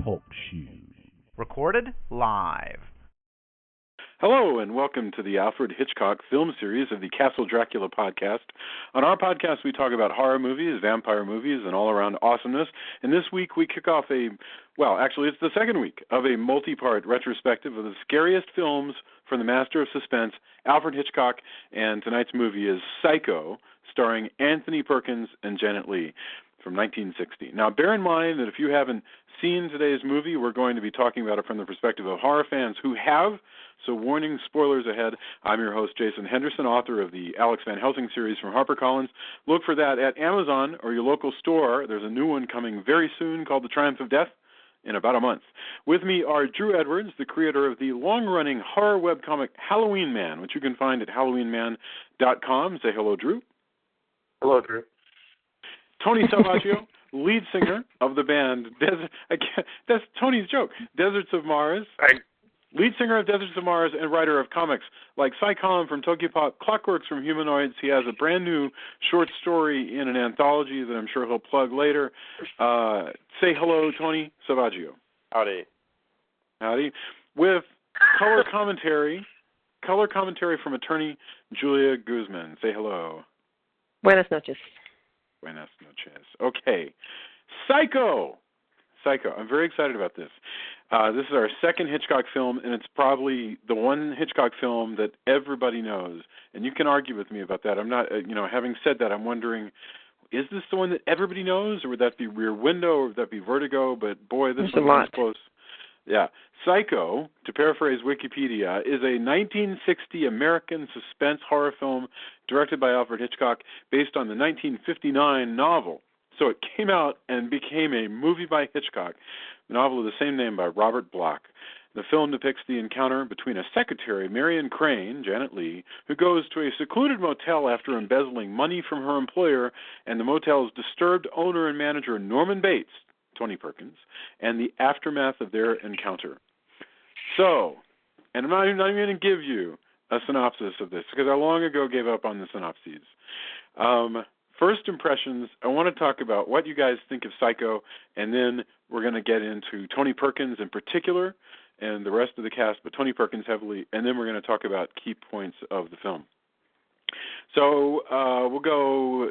Talk Show. Recorded live. Hello, and welcome to the Alfred Hitchcock film series of the Castle Dracula podcast. On our podcast, we talk about horror movies, vampire movies, and all-around awesomeness. And this week, we kick off it's the second week of a multi-part retrospective of the scariest films from the master of suspense, Alfred Hitchcock, and tonight's movie is Psycho, starring Anthony Perkins and Janet Leigh from 1960. Now, bear in mind that if you haven't seen today's movie, we're going to be talking about it from the perspective of horror fans who have, so warning, spoilers ahead. I'm your host, Jason Henderson, author of the Alex Van Helsing series from HarperCollins. Look for that at Amazon or your local store. There's a new one coming very soon called The Triumph of Death in about a month. With me are Drew Edwards, the creator of the long-running horror webcomic Halloween Man, which you can find at halloweenman.com. Say hello, Drew. Hello, Drew. Tony Salvaggio, lead singer of the band that's Tony's joke, Deserts of Mars. Lead singer of Deserts of Mars and writer of comics like Psychom from Tokyopop, Clockworks from Humanoids. He has a brand new short story in an anthology that I'm sure he'll plug later. Say hello, Tony Salvaggio. Howdy. Howdy. With color commentary from attorney Julia Guzman. Say hello. Buenas noches. Buenas noches. Okay. Psycho. I'm very excited about this. This is our second Hitchcock film, and it's probably the one Hitchcock film that everybody knows. And you can argue with me about that. I'm not, having said that, I'm wondering, is this the one that everybody knows, or would that be Rear Window, or would that be Vertigo? But boy, this one's close. Yeah. Psycho, to paraphrase Wikipedia, is a 1960 American suspense horror film directed by Alfred Hitchcock based on the 1959 novel. So it came out and became a movie by Hitchcock, the novel of the same name by Robert Bloch. The film depicts the encounter between a secretary, Marion Crane, Janet Leigh, who goes to a secluded motel after embezzling money from her employer, and the motel's disturbed owner and manager, Norman Bates, Tony Perkins, and the aftermath of their encounter. So, and I'm not even going to give you a synopsis of this, because I long ago gave up on the synopses. First impressions, I want to talk about what you guys think of Psycho, and then we're going to get into Tony Perkins in particular and the rest of the cast, but Tony Perkins heavily, and then we're going to talk about key points of the film. So we'll go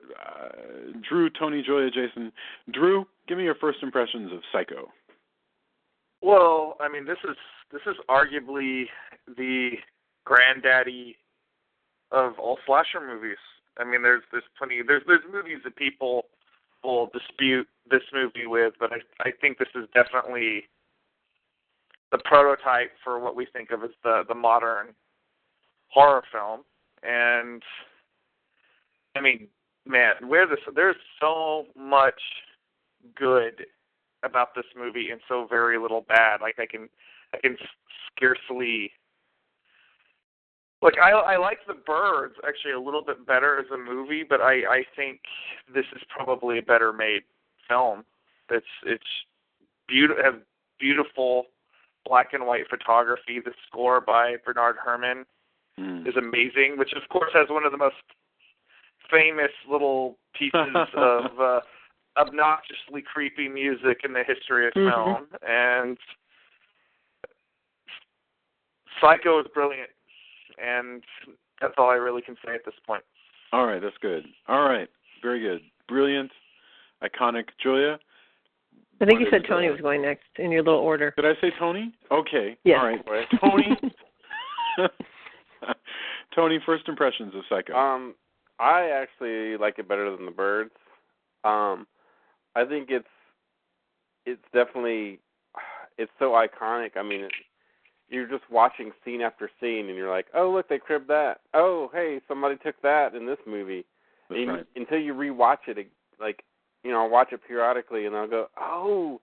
Drew, Tony, Julia, Jason. Drew, give me your first impressions of Psycho. Well, I mean, this is arguably the granddaddy of all slasher movies. I mean, there's movies that people will dispute this movie with, but I think this is definitely the prototype for what we think of as the modern horror film. And I mean, man, there's so much good about this movie and so very little bad. Like I can scarcely. Like, I like The Birds actually a little bit better as a movie, but I think this is probably a better made film. It's has beautiful black and white photography. The score by Bernard Herrmann is amazing, which of course has one of the most famous little pieces of obnoxiously creepy music in the history of film. And Psycho is brilliant. And that's all I really can say at this point. All right, that's good. All right, very good. Brilliant, iconic. Julia? I think you said Tony was going next in your little order. Did I say Tony? Okay. Yes. All right. Tony? Tony, first impressions of Psycho. I actually like it better than The Birds. I think it's definitely, it's so iconic. I mean, you're just watching scene after scene, and you're like, oh, look, they cribbed that. Oh, hey, somebody took that in this movie. Right. Until you rewatch it, I'll watch it periodically, and I'll go, oh,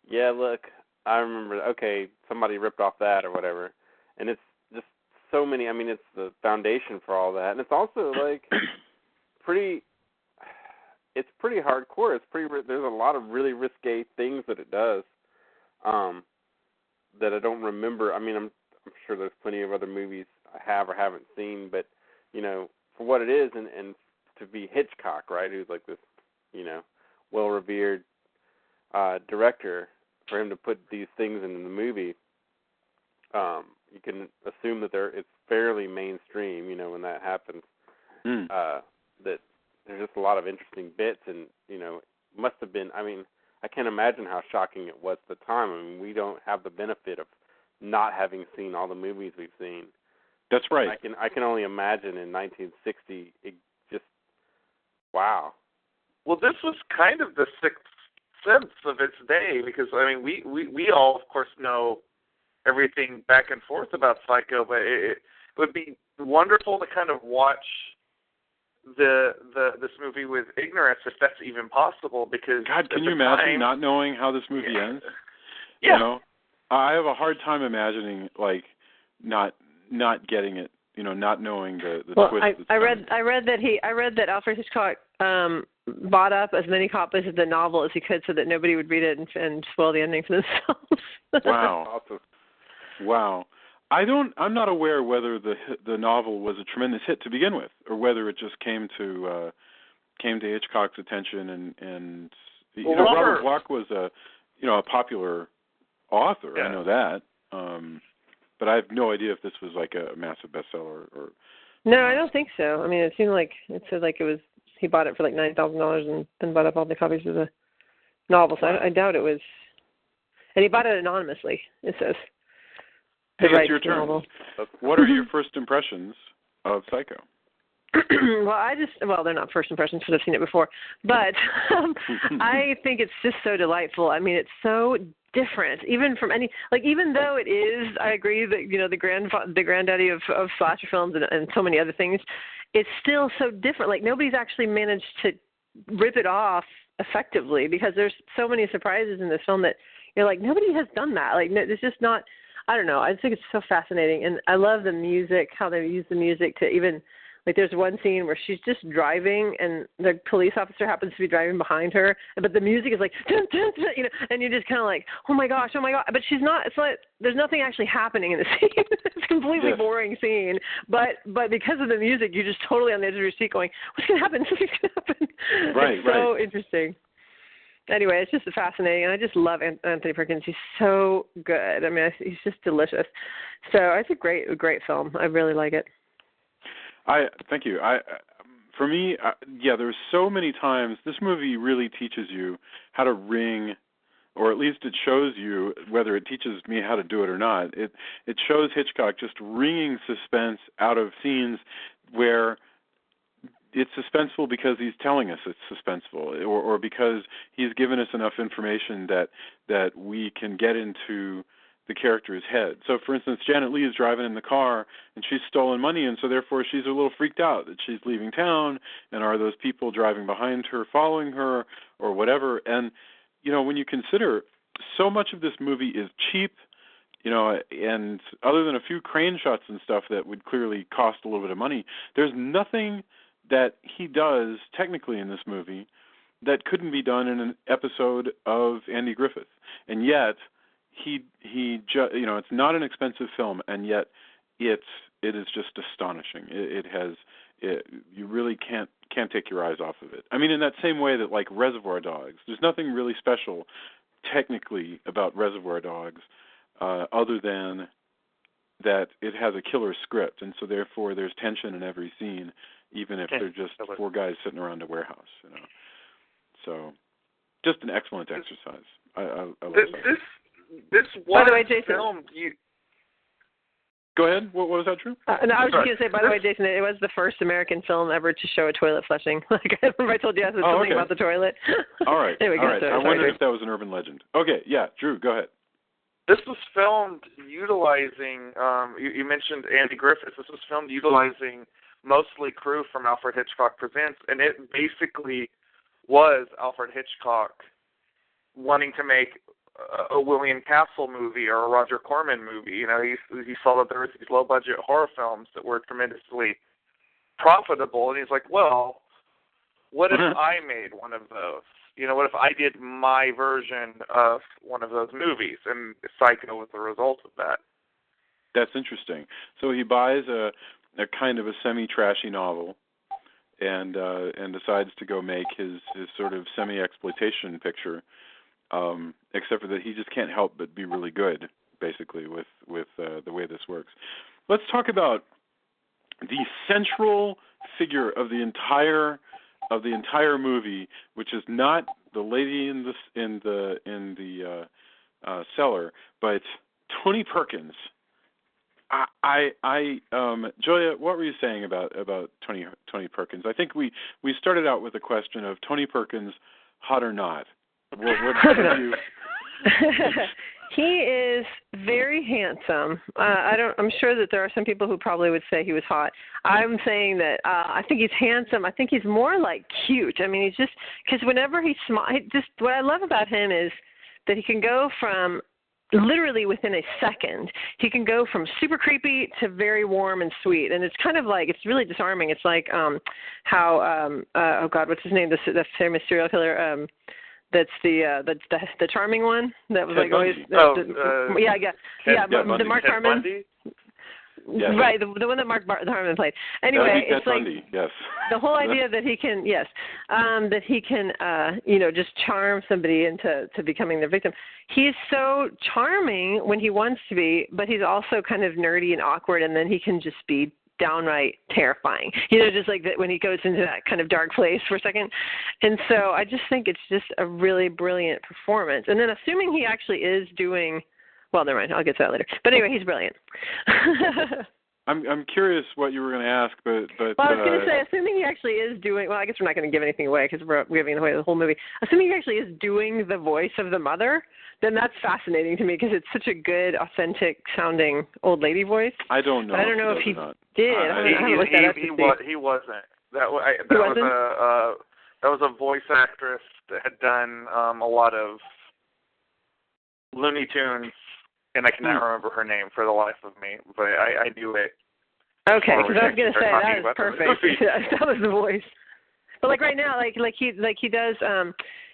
yeah, look, I remember, okay, somebody ripped off that or whatever. And it's just so many, I mean, it's the foundation for all that. And it's also, pretty hardcore. There's a lot of really risque things that it does. That I don't remember. I mean, I'm sure there's plenty of other movies I have or haven't seen, but, for what it is, and to be Hitchcock, right, who's like this, well-revered director, for him to put these things in the movie, you can assume that it's fairly mainstream, when that happens. That there's just a lot of interesting bits, and, must have been, I can't imagine how shocking it was at the time. We don't have the benefit of not having seen all the movies we've seen. That's right. I can only imagine in 1960, it just, wow. Well, this was kind of the sixth sense of its day, because, we all, of course, know everything back and forth about Psycho, but it would be wonderful to kind of watch this movie with ignorance, if that's even possible, because God, can you imagine not knowing how this movie ends? Yeah. I have a hard time imagining, not getting it, not knowing the twist. I read that Alfred Hitchcock bought up as many copies of the novel as he could so that nobody would read it and spoil the ending for themselves. Wow. Wow. I'm not aware whether the novel was a tremendous hit to begin with, or whether it just came to Hitchcock's attention, and Robert Bloch was a popular author. Yeah. I know that, but I have no idea if this was like a massive bestseller or. No, I don't think so. It seemed like it said like it was. He bought it for like $9,000 and then bought up all the copies of the novel. So I doubt it was. And he bought it anonymously. It says. Hey, it's your turn. What are your first impressions of Psycho? Well, they're not first impressions because I've seen it before, but I think it's just so delightful. It's so different, even from even though it is, I agree that, the granddaddy of slasher films and so many other things, it's still so different. Like, nobody's actually managed to rip it off effectively, because there's so many surprises in this film that you're like, nobody has done that. Like, it's just not, I don't know. I think it's so fascinating. And I love the music, how they use the music to even, like, there's one scene where she's just driving and the police officer happens to be driving behind her, but the music is like, dun, dun, dun, and you're just kind of like, oh my gosh. But she's not, it's like, there's nothing actually happening in the scene. It's a completely boring scene. But because of the music, you're just totally on the edge of your seat going, what's going to happen? What's going to happen? It's so interesting. Anyway, it's just fascinating, and I just love Anthony Perkins. He's so good. He's just delicious. So it's a great film. I really like it. Thank you. For me, there's so many times this movie really teaches you how to ring, or at least it shows you, whether it teaches me how to do it or not. It shows Hitchcock just wringing suspense out of scenes where it's suspenseful because he's telling us it's suspenseful, or because he's given us enough information that we can get into the character's head. So, for instance, Janet Leigh is driving in the car, and she's stolen money, and so therefore she's a little freaked out that she's leaving town, and are those people driving behind her following her, or whatever. And, when you consider so much of this movie is cheap, and other than a few crane shots and stuff that would clearly cost a little bit of money, there's nothing that he does technically in this movie that couldn't be done in an episode of Andy Griffith. And yet it's not an expensive film, and yet it is just astonishing. You really can't take your eyes off of it. In that same way that, like, Reservoir Dogs, there's nothing really special technically about Reservoir Dogs other than that it has a killer script, and so therefore there's tension in every scene, even if they're just four guys sitting around a warehouse. So, just an excellent exercise. I love this one film. Go ahead. What was that, Drew? No, I was just going to say, by the way, Jason, it was the first American film ever to show a toilet flushing. Like, I remember I told you something about the toilet. All right. Anyway, all right. I wondered if that was an urban legend. Okay, yeah, Drew, go ahead. This was filmed utilizing, you mentioned Andy Griffith. This was filmed utilizing mostly crew from Alfred Hitchcock Presents, and it basically was Alfred Hitchcock wanting to make a William Castle movie or a Roger Corman movie. He saw that there was these low-budget horror films that were tremendously profitable, and he's like, well, what if I made one of those? What if I did my version of one of those movies? And Psycho was the result of that. That's interesting. So he buys a kind of a semi-trashy novel and decides to go make his sort of semi-exploitation picture except for that he just can't help but be really good, basically, with the way this works. Let's talk about the central figure of the entire movie, which is not the lady in the cellar, but Tony Perkins. Julia, what were you saying about Tony Perkins? I think we started out with a question of Tony Perkins, hot or not. What have you? He is very handsome. I'm sure that there are some people who probably would say he was hot. I'm saying that I think he's handsome. I think he's more like cute. I mean, he's just because whenever he smiles, just what I love about him is that he can go from literally within a second, he can go from super creepy to very warm and sweet, and it's kind of like it's really disarming. It's like how oh God, what's his name? The famous serial killer. That's the charming one that was Ted like always the Mark Herrmann. Yes. Right, the one that Mark Herrmann played. Anyway, it's like Bundy. Yes. The whole idea that he can just charm somebody into becoming their victim. He's so charming when he wants to be, but he's also kind of nerdy and awkward, and then he can just be downright terrifying. Just like that when he goes into that kind of dark place for a second. And so I just think it's just a really brilliant performance. And then assuming he actually is doing, well, never mind, I'll get to that later. But anyway, he's brilliant. I'm curious what you were going to ask, but well, I was going to say, assuming he actually is doing, well, I guess we're not going to give anything away because we're giving away the whole movie. Assuming he actually is doing the voice of the mother, then that's fascinating to me because it's such a good, authentic-sounding old lady voice. I don't know. I don't know if he did. He wasn't. That was a voice actress that had done a lot of Looney Tunes, and I cannot remember her name for the life of me, but I do it. Okay, because I was going to say that was perfect. That was the voice. But like right now, like he does.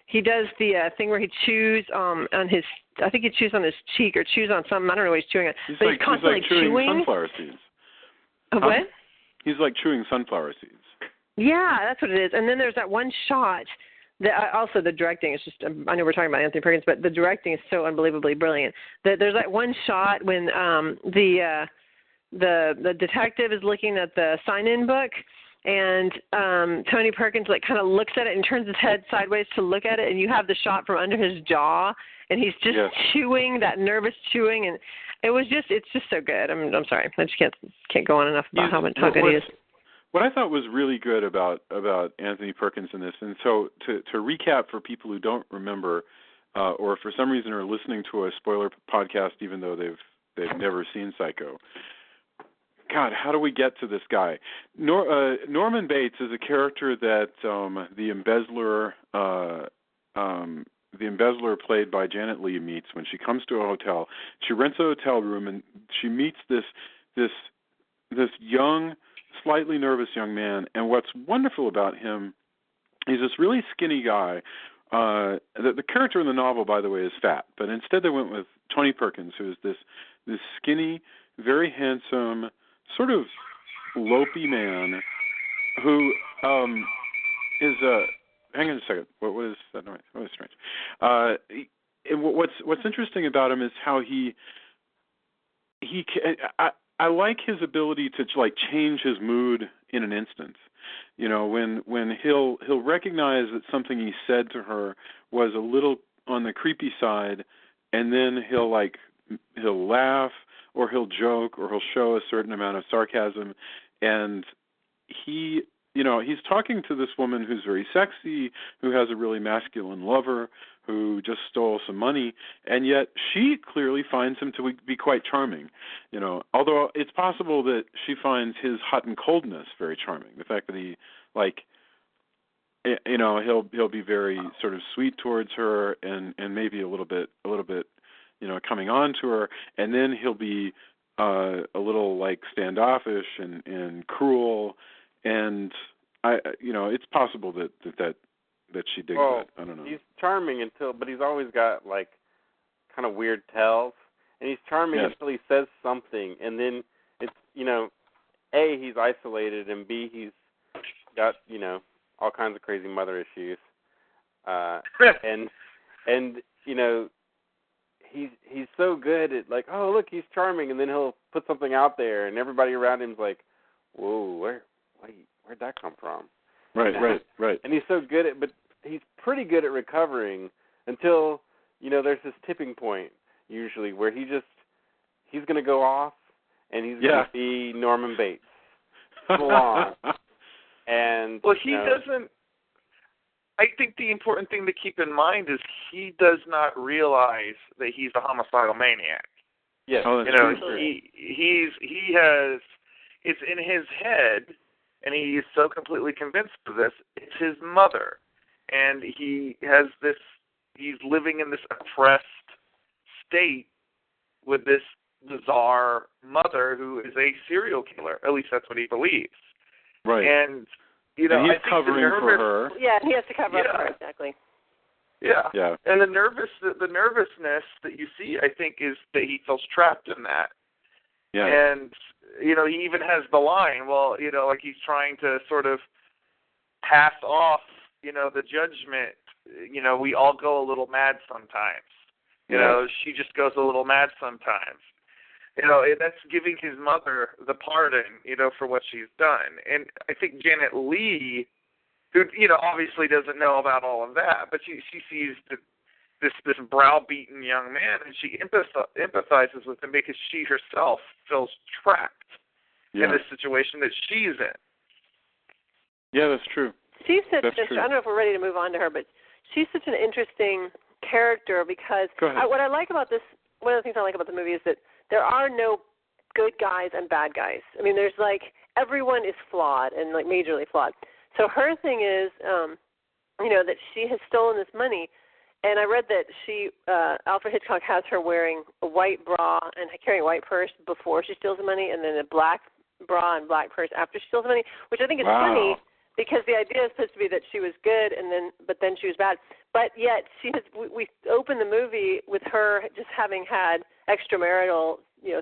He does the thing where he chews on his, I think he chews on his cheek or chews on something. I don't know what he's chewing on. But he's constantly chewing sunflower seeds. What? He's like chewing sunflower seeds. Yeah, that's what it is. And then there's that one shot. Also, the directing is just, I know we're talking about Anthony Perkins, but the directing is so unbelievably brilliant. There's that one shot when the detective is looking at the sign-in book, and Tony Perkins kind of looks at it and turns his head sideways to look at it, and you have the shot from under his jaw, and he's just chewing, that nervous chewing, and it's just so good. I'm sorry, I just can't go on enough about how good he is. What I thought was really good about Anthony Perkins in this, and so to recap for people who don't remember, or for some reason are listening to a spoiler podcast even though they've never seen Psycho. God, how do we get to this guy? Norman Bates is a character that the embezzler played by Janet Leigh meets when she comes to a hotel. She rents a hotel room and she meets this young, slightly nervous young man. And what's wonderful about him, he's this really skinny guy. The character in the novel, by the way, is fat, but instead they went with Tony Perkins, who is this skinny, very handsome, sort of lopey man who is hang on a second. What is that noise? Oh, that's strange. What's interesting about him is how I like his ability to change his mood in an instant. When he'll recognize that something he said to her was a little on the creepy side, and then he'll laugh, or he'll joke, or he'll show a certain amount of sarcasm, and he's talking to this woman who's very sexy, who has a really masculine lover, who just stole some money, and yet she clearly finds him to be quite charming. Although it's possible that she finds his hot and coldness very charming. The fact that he'll be very sort of sweet towards her, and maybe a little bit coming on to her, and then he'll be a little standoffish and cruel, and it's possible that she digs that. I don't know. He's charming but he's always got kind of weird tells, and he's charming until he says something, and then it's A, he's isolated, and B, he's got all kinds of crazy mother issues, and he's so good at like, oh look, he's charming, and then he'll put something out there, and everybody around him's like, whoa, where'd that come from? Right. And he's so good at, but he's pretty good at recovering until there's this tipping point usually where he's going to go off, and he's going to be Norman Bates. Full on. And he doesn't. I think the important thing to keep in mind is he does not realize that he's a homicidal maniac. Yes. It's in his head, and he is so completely convinced of this. It's his mother, and he's living in this oppressed state with this bizarre mother who is a serial killer. At least that's what he believes. Right. And he's covering for her. Yeah, he has to cover up for her, exactly. Yeah. Yeah. And the nervousness that you see, I think, is that he feels trapped in that. Yeah. And, he even has the line, like he's trying to sort of pass off, the judgment. We all go a little mad sometimes. She just goes a little mad sometimes. That's giving his mother the pardon, for what she's done. And I think Janet Leigh, who, obviously doesn't know about all of that, but she sees this browbeaten young man, and she empathizes with him because she herself feels trapped in the situation that she's in. Yeah, that's true. She's such I don't know if we're ready to move on to her, but she's such an interesting character because what I like about this, one of the things I like about the movie is that there are no good guys and bad guys. I mean, there's everyone is flawed and majorly flawed. So her thing is, that she has stolen this money, and I read that Alfred Hitchcock has her wearing a white bra and carrying a white purse before she steals the money, and then a black bra and black purse after she steals the money, which I think is funny because the idea is supposed to be that she was good but then she was bad. But yet we open the movie with her just having had extramarital,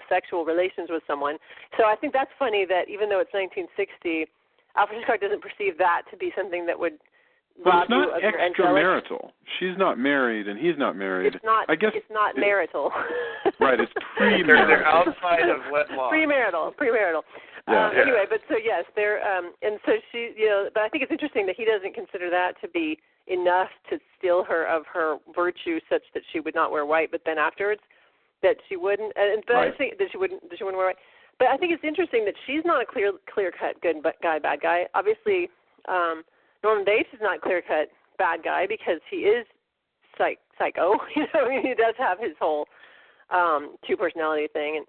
sexual relations with someone. So I think that's funny that even though it's 1960, Alfred Hitchcock doesn't perceive that to be something that would rob you of your angelic. Extramarital. She's not married and he's not married. It's not. I guess it's not marital. Right. It's premarital. They're outside of wedlock. Premarital. Yeah. Anyway, but so yes, they're and so she, but I think it's interesting that he doesn't consider that to be enough to steal her of her virtue, such that she would not wear white. But then afterwards, that she wouldn't, I think that she wouldn't wear white. But I think it's interesting that she's not a clear-cut good guy, bad guy. Obviously, Norman Bates is not clear-cut bad guy because he is psycho. He does have his whole two-personality thing, and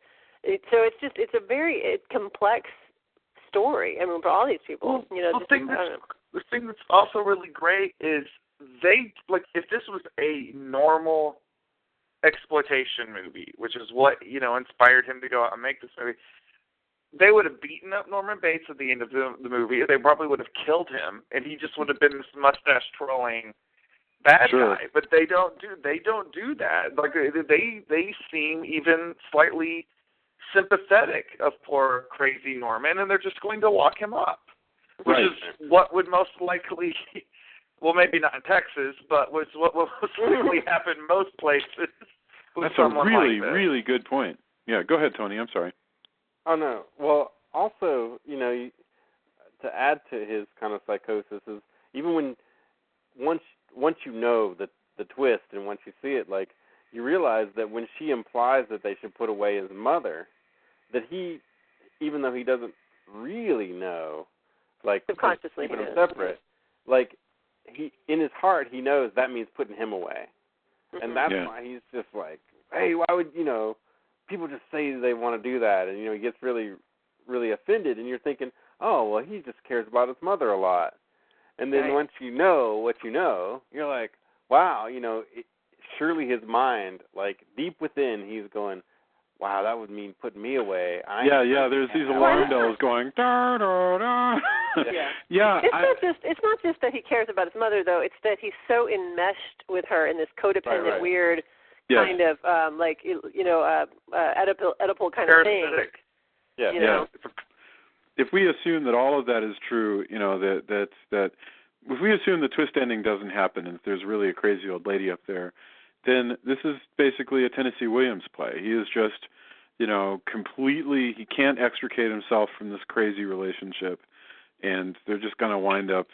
so it's a very complex story. I mean, for all these people, the thing that's also really great is if this was a normal exploitation movie, which is what inspired him to go out and make this movie, they would have beaten up Norman Bates at the end of the movie. They probably would have killed him, and he just would have been this mustache twirling bad guy. But they don't do that. They seem even slightly sympathetic of poor crazy Norman, and they're just going to lock him up, which is what would most likely. Well, maybe not in Texas, but what will most likely happen most places. That's a really good point. Yeah, go ahead, Tony. I'm sorry. Oh, no. Well, also, to add to his kind of psychosis is even when once you know the twist and once you see it, you realize that when she implies that they should put away his mother, that he, even though he doesn't really know, subconsciously keeping them separate, he in his heart he knows that means putting him away, and that's why he's just hey, why would people just say they want to do that, and he gets really, really offended, and you're thinking, oh well, he just cares about his mother a lot, and then once you know what you know, you're like, wow, surely his mind, deep within, he's going, wow, that would mean putting me away. There's these alarm bells going. Da, da, da. Yeah. It's not just that he cares about his mother, though. It's that he's so enmeshed with her in this codependent, weird kind of Oedipal kind of thing. Yeah. If we assume that all of that is true, that if we assume the twist ending doesn't happen and if there's really a crazy old lady up there, then this is basically a Tennessee Williams play. He is just, completely, he can't extricate himself from this crazy relationship, and they're just going to wind up,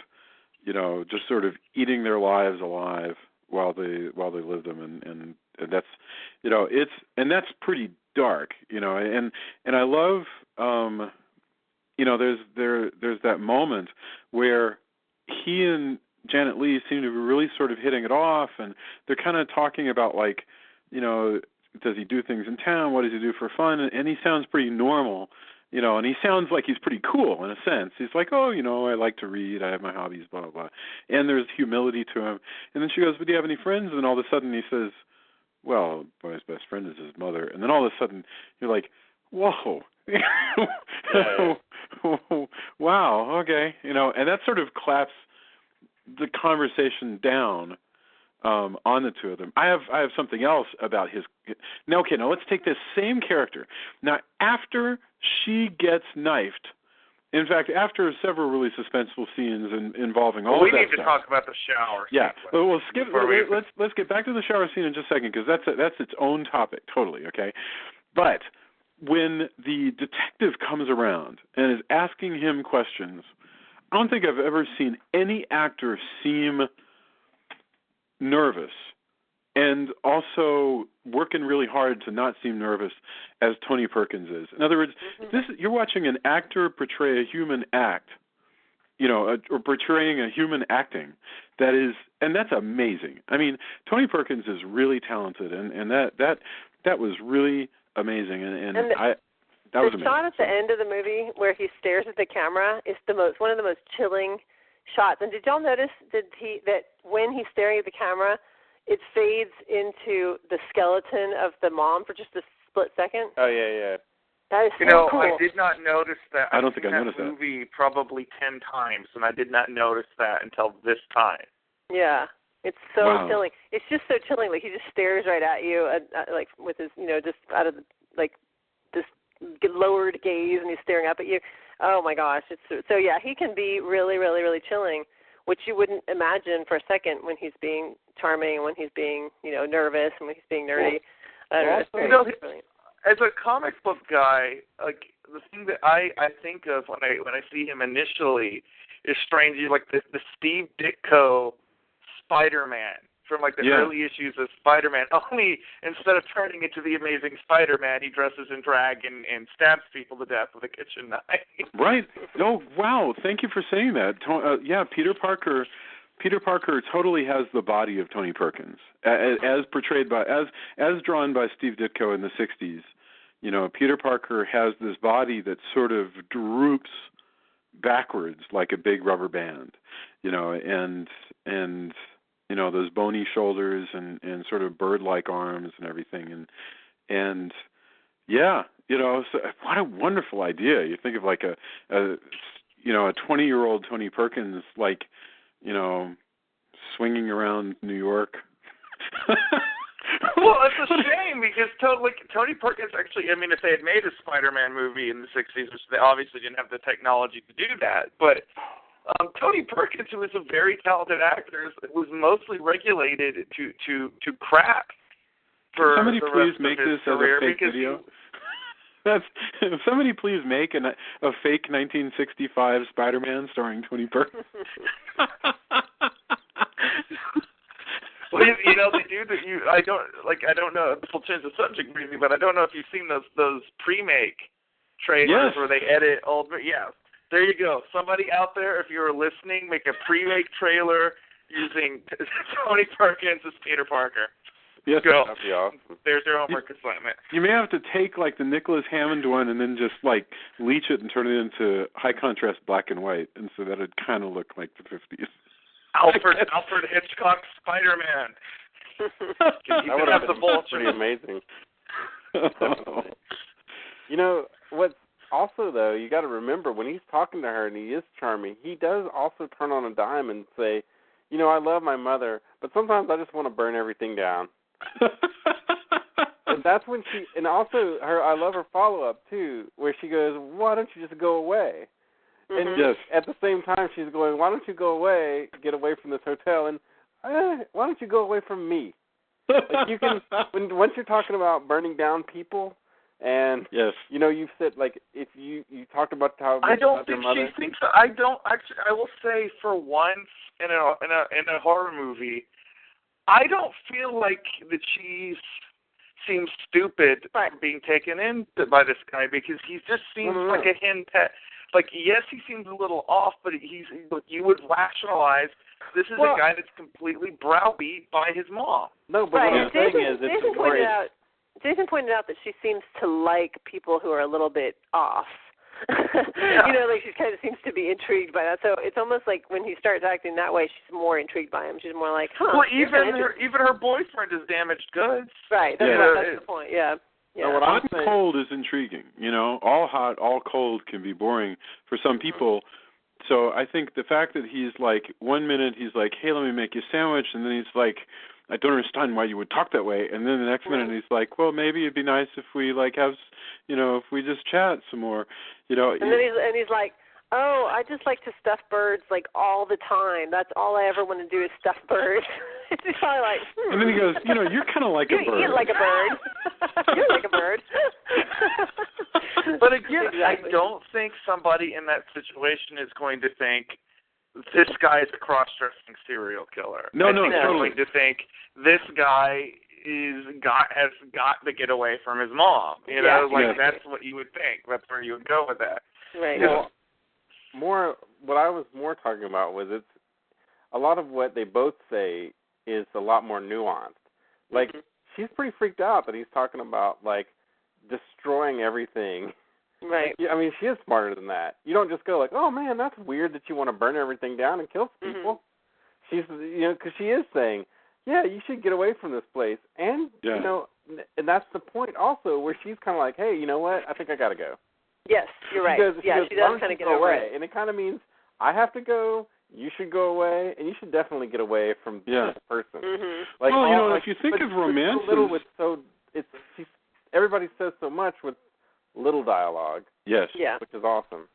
just sort of eating their lives alive while they live them, and that's, that's pretty dark, and I love, there's that moment where he and Janet Leigh seem to be really sort of hitting it off, and they're kind of talking about, like, does he do things in town? What does he do for fun? And he sounds pretty normal, and he sounds like he's pretty cool in a sense. He's like, oh, I like to read, I have my hobbies, blah, blah, blah. And there's humility to him. And then she goes, but do you have any friends? And all of a sudden he says, well, boy's best friend is his mother. And then all of a sudden you're like, whoa. Wow, okay. And that sort of claps the conversation down on the two of them. I have something else about his. Now let's take this same character. Now, after she gets knifed, in fact, after several really suspenseful scenes involving all of that stuff. We need to talk about the shower. Yeah, we'll skip. Let's get back to the shower scene in just a second, because that's its own topic, totally. Okay, but when the detective comes around and is asking him questions, I don't think I've ever seen any actor seem nervous and also working really hard to not seem nervous as Tony Perkins is. In other words, you're watching an actor portray a human act, or portraying a human acting and that's amazing. I mean, Tony Perkins is really talented, and that was really amazing, and that was amazing. The shot at the end of the movie where he stares at the camera is one of the most chilling shots. And did y'all notice that when he's staring at the camera, it fades into the skeleton of the mom for just a split second? Oh, yeah. That is so cool. I did not notice that. I don't think I noticed that. I've seen that movie probably 10 times, and I did not notice that until this time. Yeah. It's so chilling. It's just so chilling. Like, he just stares right at you, like, with his, just out of, like, this lowered gaze, and he's staring up at you. Oh, my gosh. So, yeah, he can be really, really, really chilling, which you wouldn't imagine for a second when he's being charming and when he's being, nervous and when he's being nerdy. It's brilliant. As a comic book guy, like, the thing that I think of when I see him initially is strangely like the Steve Ditko Spider-Man from like the early issues of Spider-Man. Only instead of turning into the Amazing Spider-Man, he dresses in drag and stabs people to death with a kitchen knife. Right. Oh, wow. Thank you for saying that. Peter Parker totally has the body of Tony Perkins, as portrayed by as drawn by Steve Ditko in the 60s. Peter Parker has this body that sort of droops backwards like a big rubber band, and those bony shoulders and sort of bird-like arms and everything, and so what a wonderful idea. You think of like a 20-year-old Tony Perkins, like, swinging around New York. Well, it's a shame because Tony Perkins actually, I mean, if they had made a Spider-Man movie in the 60s, which they obviously didn't have the technology to do that, but Tony Perkins, who is a very talented actor, was mostly regulated to crap for somebody the please rest make of his this career as a fake video? Somebody please make a fake 1965 Spider-Man starring Tony Perkins. Well, they do that. I don't know. This will change the subject briefly, but I don't know if you've seen those pre-make trailers where they edit old. Yeah, there you go. Somebody out there, if you're listening, make a pre-make trailer using Tony Perkins as Peter Parker. Yes, go. That'd be awesome. There's your homework assignment. You may have to take like the Nicholas Hammond one and then just like bleach it and turn it into high contrast black and white, and so that it'd kind of look like the 50s. Alfred Hitchcock Spider-Man. That would have been pretty amazing. What's also, though, you got to remember, when he's talking to her and he is charming, he does also turn on a dime and say, I love my mother, but sometimes I just want to burn everything down. And that's when and also I love her follow-up, too, where she goes, why don't you just go away? And at the same time, she's going, why don't you go away, get away from this hotel, and why don't you go away from me? Like you can once you're talking about burning down people, and yes, you know, you've said like if you talked about how I don't think your mother. she thinks. I don't actually. I will say for once in a horror movie, I don't feel like that she seems stupid for being taken in by this guy, because he just seems like a hen pet. Like, yes, he seems a little off, but you would rationalize this is a guy that's completely browbeat by his mom. No, but what I'm saying is Jason pointed out that she seems to like people who are a little bit off. You know, like she kind of seems to be intrigued by that. So it's almost like when he starts acting that way, she's more intrigued by him. She's more like, huh. Well, even her boyfriend is damaged goods. Right. That's the point. Yeah. Yeah. No, hot and cold is intriguing. You know, all hot, all cold can be boring for some people. So I think the fact that he's like, 1 minute he's like, hey, let me make you a sandwich, and then he's like, I don't understand why you would talk that way. And then the next minute he's like, well, maybe it'd be nice if we like have, you know, if we just chat some more, you know. And then he's like, oh, I just like to stuff birds like all the time. That's all I ever want to do is stuff birds. He's probably like, And then he goes, you know, you're kind of like a bird. You're like a bird. You're like a bird. But again, exactly. I don't think somebody in that situation is going to think this guy is a cross-dressing serial killer. No, totally. Going to think this guy has got to get away from his mom. You know, that's what you would think. That's where you would go with that. Right. Well, what I was more talking about was it's a lot of what they both say is a lot more nuanced. Like, she's pretty freaked out that he's talking about, like, destroying everything. Right. I mean, she is smarter than that. You don't just go like, oh, man, that's weird that you want to burn everything down and kill people. She's, you know, because she is saying, yeah, you should get away from this place. And, you know, and that's the point also where she's kind of like, hey, you know what, I think I got to go. Yes, you're right. She does kind of get away. And it kind of means I have to go, you should go away, and you should definitely get away from this person. Like, well, you know, if you think of romance, everybody says so much with little dialogue. Yes. Yeah. Which is awesome.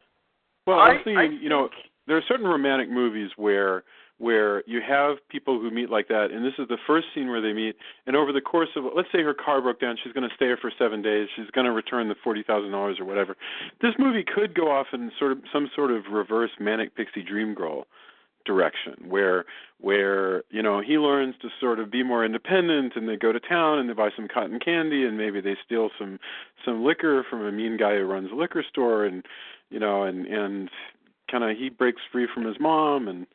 Well, I think, you know, there are certain romantic movies where you have people who meet like that, and this is the first scene where they meet, and over the course of, let's say her car broke down, she's going to stay here for 7 days, she's going to return the $40,000 or whatever. This movie could go off in some sort of reverse Manic Pixie Dream Girl direction, where you know, he learns to sort of be more independent, and they go to town and they buy some cotton candy, and maybe they steal some liquor from a mean guy who runs a liquor store, and you know, and kind of he breaks free from his mom and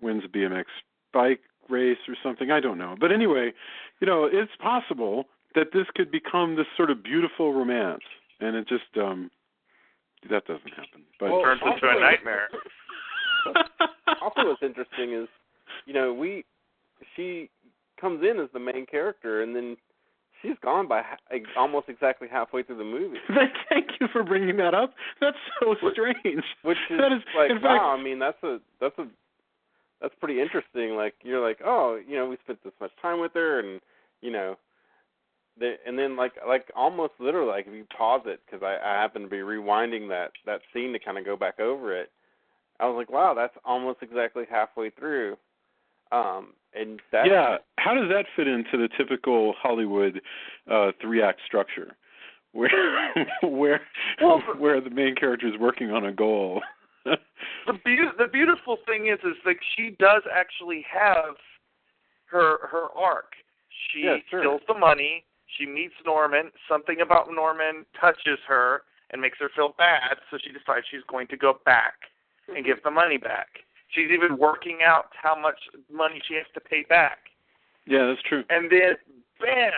wins a BMX bike race or something. I don't know, but anyway, you know, it's possible that this could become this sort of beautiful romance, and it just that doesn't happen. But it turns into a nightmare. Also, what's interesting is, you know, she comes in as the main character, and then she's gone by almost exactly halfway through the movie. Thank you for bringing that up. That's so strange. Which is like, wow. I mean, that's pretty interesting. Like, you're like, oh, you know, we spent this much time with her, and you know, and then like almost literally, like if you pause it, because I happen to be rewinding that scene to kind of go back over it. I was like, wow, that's almost exactly halfway through. And that's, how does that fit into the typical Hollywood 3-act structure, where the main character is working on a goal? The beautiful thing is like she does actually have her arc. She steals the money. She meets Norman. Something about Norman touches her and makes her feel bad, so she decides she's going to go back and give the money back. She's even working out how much money she has to pay back. Yeah, that's true. And then, bam,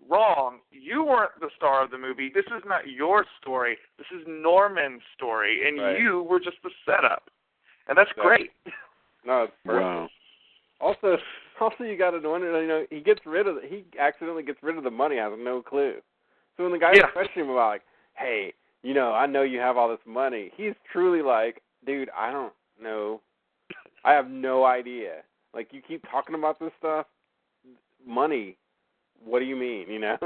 wrong. You weren't the star of the movie. This is not your story. This is Norman's story, and you were just the setup. And that's great. No, it's perfect. Wow. Also, you got to wonder. You know, he accidentally gets rid of the money, has no clue. So when the guy questions him about, like, hey, you know, I know you have all this money, he's truly like, dude, I don't know. I have no idea. Like, you keep talking about this stuff. Money, what do you mean, you know?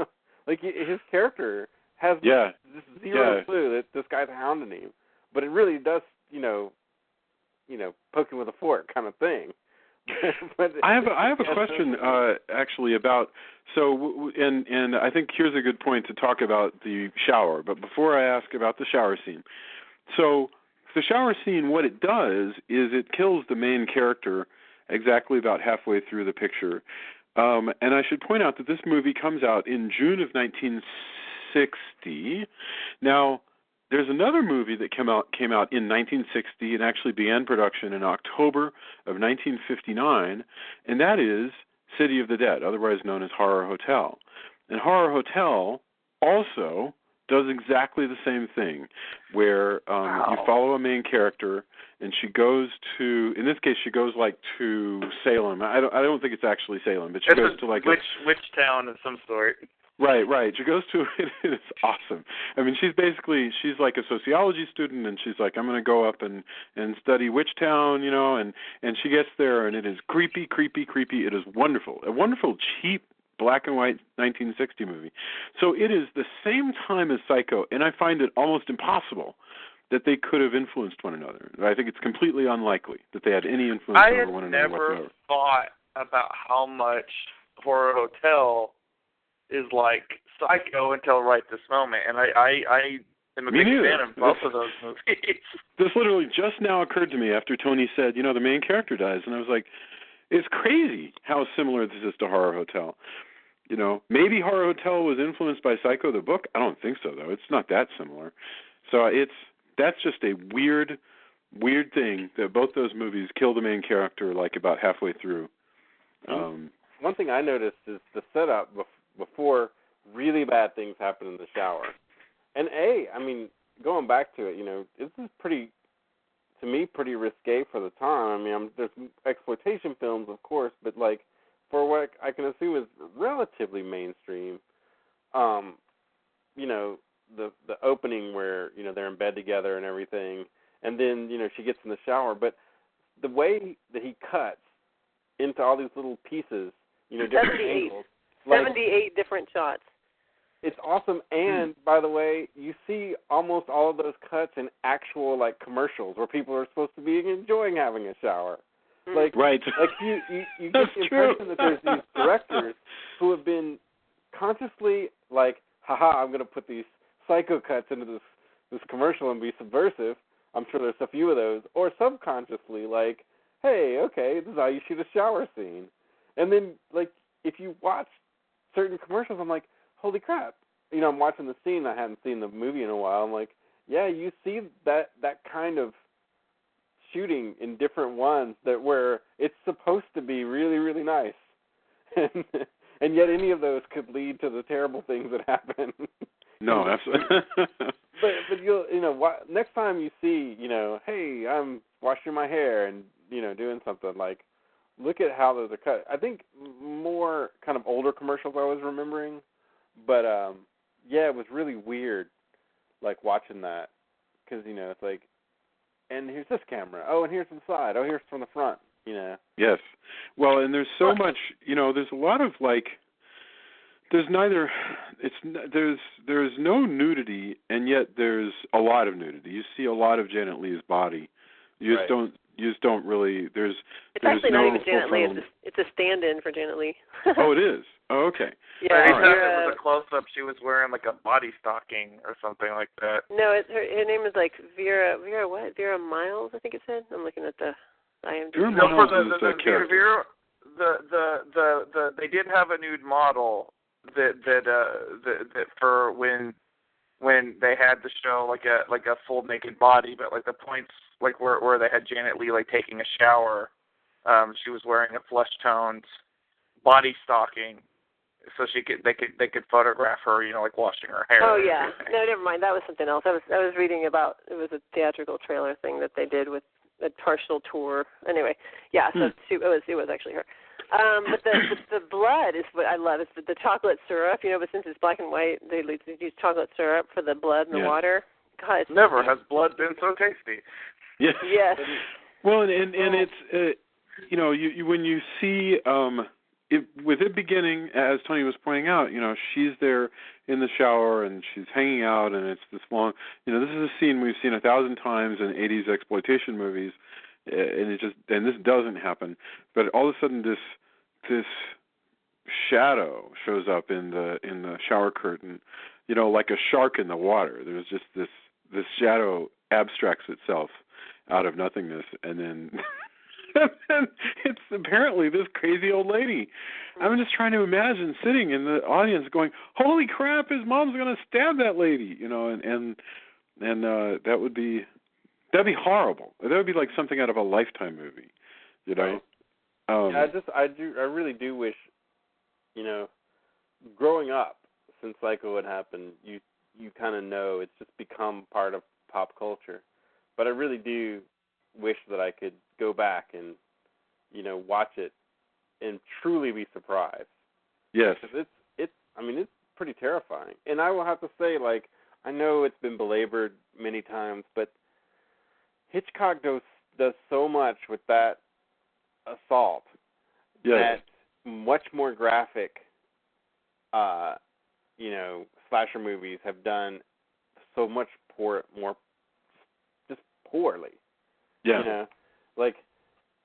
Like, his character has zero clue that this guy's hounding him. But it really does, you know, poke him with a fork kind of thing. But I have a question actually about and I think here's a good point to talk about the shower. But before I ask about the shower scene, so the shower scene, what it does is it kills the main character exactly about halfway through the picture. And I should point out that this movie comes out in June of 1960. Now, there's another movie that came out in 1960 and actually began production in October of 1959, and that is City of the Dead, otherwise known as Horror Hotel. And Horror Hotel also does exactly the same thing, where you follow a main character, and she goes to, in this case, she goes like to Salem. I don't think it's actually Salem, but she goes to like which town of some sort. Right. She goes to it's awesome. I mean, she's like a sociology student, and she's like, I'm going to go up and study which town, and she gets there, and it is creepy. It is wonderful. A wonderful, cheap, black and white 1960 movie. So it is the same time as Psycho, and I find it almost impossible that they could have influenced one another. I think it's completely unlikely that they had any influence over one another whatsoever. I had never thought about how much Horror Hotel is like Psycho until right this moment, and I am a big fan of both of those movies. This literally just now occurred to me after Tony said, the main character dies, and I was like, it's crazy how similar this is to Horror Hotel. Maybe Horror Hotel was influenced by Psycho the book. I don't think so, though. It's not that similar. So that's just a weird thing that both those movies kill the main character like about halfway through. One thing I noticed is the setup before really bad things happen in the shower. And I mean, going back to it, this is pretty risque for the time. I mean, there's exploitation films, of course, but like for what I can assume is relatively mainstream, the opening where, they're in bed together and everything, and then, she gets in the shower, but the way that he cuts into all these little pieces, different angles. 78 different shots. It's awesome, and by the way, you see almost all of those cuts in actual commercials where people are supposed to be enjoying having a shower. Right. Like you get the impression that there's these directors who have been consciously haha, I'm going to put these Psycho cuts into this commercial and be subversive. I'm sure there's a few of those, or subconsciously hey, okay, this is how you shoot a shower scene, and then if you watch certain commercials, I'm like, holy crap. I'm watching the scene. I hadn't seen the movie in a while. I'm like, yeah, you see that kind of shooting in different ones where it's supposed to be really, really nice. And yet any of those could lead to the terrible things that happen. No, absolutely. but you'll, next time you see, hey, I'm washing my hair and, doing something look at how those are cut. I think more kind of older commercials I was remembering, but it was really weird, watching that, because it's and here's this camera. Oh, and here's from the side. Oh, here's from the front. Yes. Well, and there's so much. There's a lot of there's neither. There's no nudity, and yet there's a lot of nudity. You see a lot of Janet Leigh's body. You just don't. You just don't really. It's actually no not even Janet Leigh. It's a stand-in for Janet Leigh. Oh, it is. Oh, okay. Yeah, it was a close-up. She was wearing a body stocking or something like that. No, her name is Vera. Vera what? Vera Miles, I think it said. I'm looking at the IMDb. Vera Miles is the character. They did have a nude model that for when they had the show like a full naked body, but the points where they had Janet Leigh taking a shower, she was wearing a flesh toned body stocking, so they could photograph her, washing her hair. Oh yeah, no, never mind. That was something else. I was reading about, it was a theatrical trailer thing that they did with a partial tour. Anyway, yeah. So it was actually her. But the blood is what I love. It's the chocolate syrup, but since it's black and white, they use chocolate syrup for the blood and the water. God, never has blood been so tasty. Yes. Yes. Well, and it's you when you see with it beginning, as Tony was pointing out, she's there in the shower and she's hanging out, and it's this long. This is a scene we've seen 1,000 times in 80s exploitation movies, and this doesn't happen, but all of a sudden this shadow shows up in the shower curtain, like a shark in the water. There's just this shadow abstracts itself out of nothingness, and then it's apparently this crazy old lady. I'm just trying to imagine sitting in the audience going, "Holy crap! His mom's going to stab that lady," and that'd be horrible. That would be like something out of a Lifetime movie, Yeah, I really do wish, growing up since Psycho had happened, you kind of know it's just become part of pop culture. But I really do wish that I could go back and, watch it and truly be surprised. Yes. It's pretty terrifying. And I will have to say, I know it's been belabored many times, but Hitchcock does so much with that assault that much more graphic, slasher movies have done so much more just poorly. Yeah.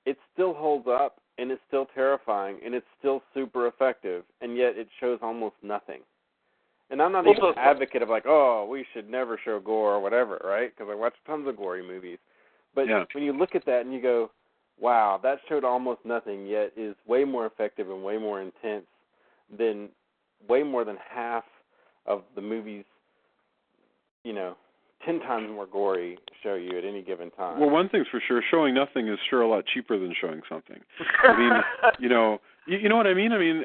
It still holds up, and it's still terrifying, and it's still super effective, and yet it shows almost nothing. And I'm not even an advocate of we should never show gore or whatever, right? Because I watch tons of gory movies. But when you look at that and you go, wow, that showed almost nothing, yet is way more effective and way more intense than way more than half of the movies, 10 times more gory show you at any given time. Well, one thing's for sure, showing nothing is sure a lot cheaper than showing something. I mean, you know what I mean? I mean,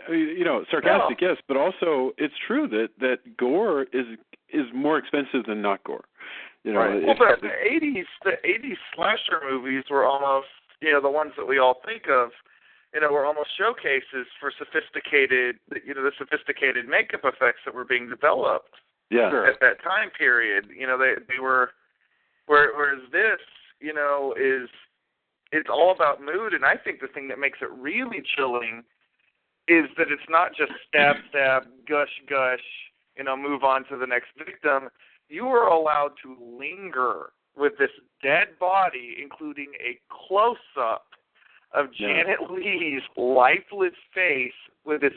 sarcastic, yes, but also it's true that gore is more expensive than not gore. Right. Well, the 80s slasher movies were almost, the ones that we all think of, were almost showcases for sophisticated sophisticated makeup effects that were being developed. Yeah. At that time period, they were, whereas this, it's all about mood, and I think the thing that makes it really chilling is that it's not just stab, stab, gush, gush, move on to the next victim. You are allowed to linger with this dead body, including a close-up of Janet Leigh's lifeless face with this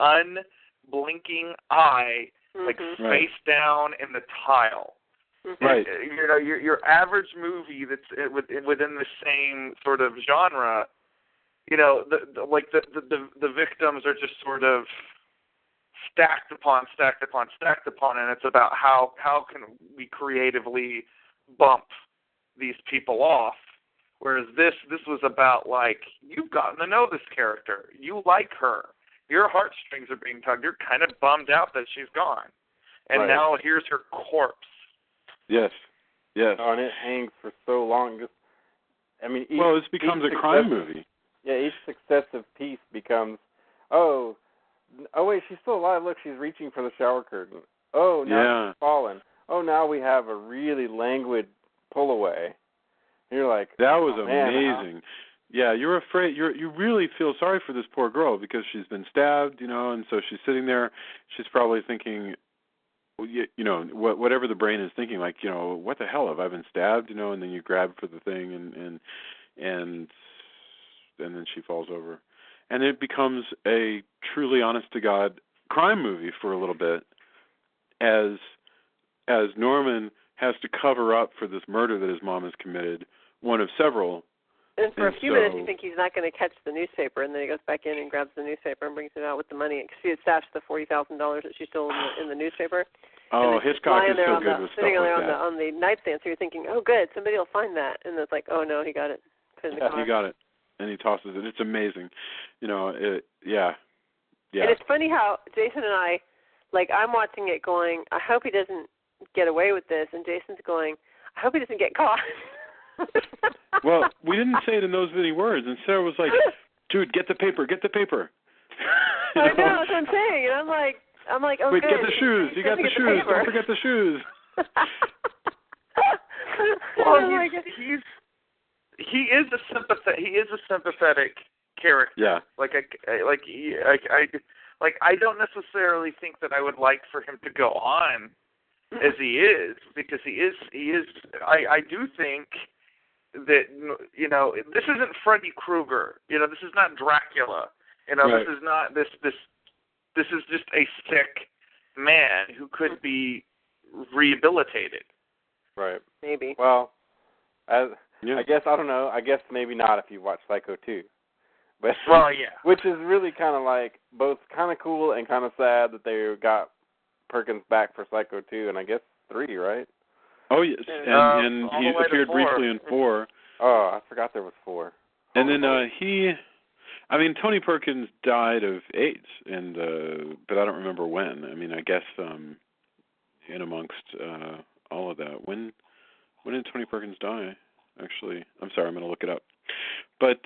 unblinking eye, face down in the tile. Right. Your average movie that's within the same sort of genre, the victims are just sort of stacked upon, and it's about how can we creatively bump these people off. Whereas this was about you've gotten to know this character, you like her. Your heartstrings are being tugged. You're kind of bummed out that she's gone. And now here's her corpse. Yes. Yes. Oh, and it hangs for so long. This becomes a crime movie. Yeah, each successive piece becomes, oh wait, she's still alive. Look, she's reaching for the shower curtain. Oh, now she's fallen. Oh, now we have a really languid pull away. And you're like, that was amazing. Yeah, you're afraid. You really feel sorry for this poor girl because she's been stabbed, and so she's sitting there. She's probably thinking, whatever the brain is thinking, what the hell, have I been stabbed? And then you grab for the thing, and then she falls over, and it becomes a truly honest to God crime movie for a little bit, as Norman has to cover up for this murder that his mom has committed, one of several. And for a few minutes, you think he's not going to catch the newspaper, and then he goes back in and grabs the newspaper and brings it out with the money. Because he had stashed the $40,000 that she stole in the newspaper. Oh, Hitchcock is so good with stuff sitting like there on the nightstand, so you're thinking, oh, good, somebody will find that. And it's like, oh, no, he got it. Put it in the car. He got it, and he tosses it. It's amazing. Yeah. And it's funny how Jason and I, I'm watching it going, I hope he doesn't get away with this, and Jason's going, I hope he doesn't get caught. Well, we didn't say it in those many words, and Sarah was like, dude, get the paper. I know, that's what I'm saying, and I'm like, oh, wait, good. get the shoes. You got the shoes. Don't forget the shoes. Well, he is a sympathetic character. Yeah. I don't necessarily think that I would like for him to go on as he is, because he is. I do think that, you know, this isn't Freddy Krueger. You know, this is not Dracula. You know, Right. this is not this is just a sick man who could be rehabilitated. Right. Maybe. Well, I Yeah. guess, I don't know. I guess maybe not if you watch Psycho 2. But, Well, yeah. which is really kind of like both kind of cool and kind of sad that they got Perkins back for Psycho 2 and I guess 3, right? Oh yes, and all he the way to appeared 4. briefly in 4. Oh, I forgot there was 4. And then Tony Perkins died of AIDS, and but I don't remember when. I mean, I guess in amongst all of that, when did Tony Perkins die? Actually, I'm sorry, I'm going to look it up. But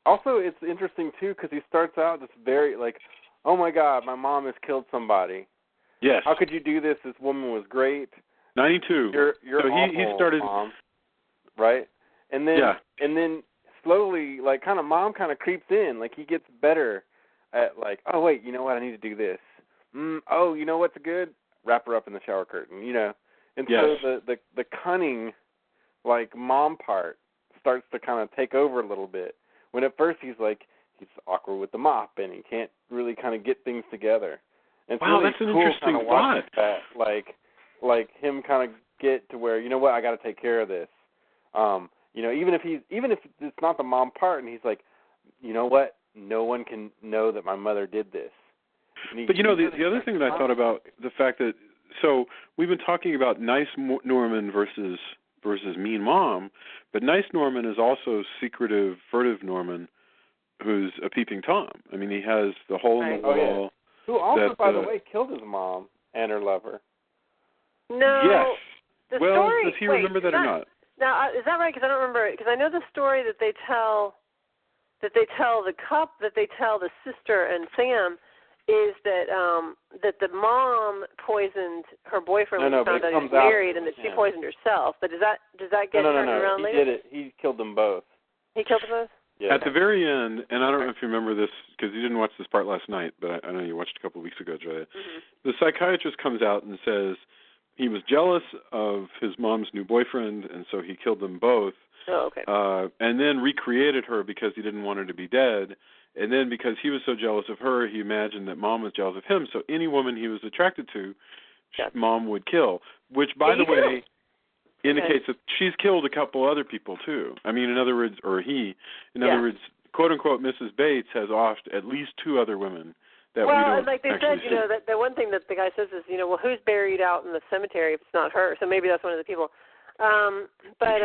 also, it's interesting too because he starts out just very like, oh my God, my mom has killed somebody. yes, How could you do this? This woman was great. 92. You're so awful, he started, Mom. Right? And then and then slowly, like, Mom kind of creeps in. Like, he gets better at, like, oh, wait, you know what? I need to do this. Oh, you know what's good? Wrap her up in the shower curtain, you know? And so the cunning, like, mom part starts to kind of take over a little bit. When at first he's awkward with the mop, and he can't really kind of get things together. And it's wow, really that's an cool interesting kind of thought. watching that, like him kind of get to where, you know what, I got to take care of this. You know, even if it's not the mom part, and he's like, you know what, no one can know that my mother did this. But you know, the other thing that I thought about the fact that so we've been talking about nice Norman versus mean mom, but nice Norman is also secretive, furtive Norman, who's a peeping Tom. I mean, he has the hole in the wall. Oh, yeah. Who also, that, by the way, killed his mom and her lover. No. Yes. The well, story, does he remember that or not? Now, is that right? Because I don't remember it. Because I know the story that they tell the sister and Sam is that the mom poisoned her boyfriend when she found out he was married, and that she poisoned herself. But does that get turned around later? He did it. He killed them both. He killed them both? Yeah. At the very end, and I don't know if you remember this because you didn't watch this part last night, but I know you watched a couple of weeks ago, Julia. Mm-hmm. The psychiatrist comes out and says he was jealous of his mom's new boyfriend, and so he killed them both. Oh, okay. And then recreated her because he didn't want her to be dead. And then because he was so jealous of her, he imagined that mom was jealous of him. So any woman he was attracted to, mom would kill. Which, by the way, indicates that she's killed a couple other people too. I mean, in other words, or he, in other words, quote unquote, Mrs. Bates has offed at least 2 other women that we don't. Well, like they said, you know, that the one thing that the guy says is, you know, well, who's buried out in the cemetery if it's not her? So maybe that's one of the people. But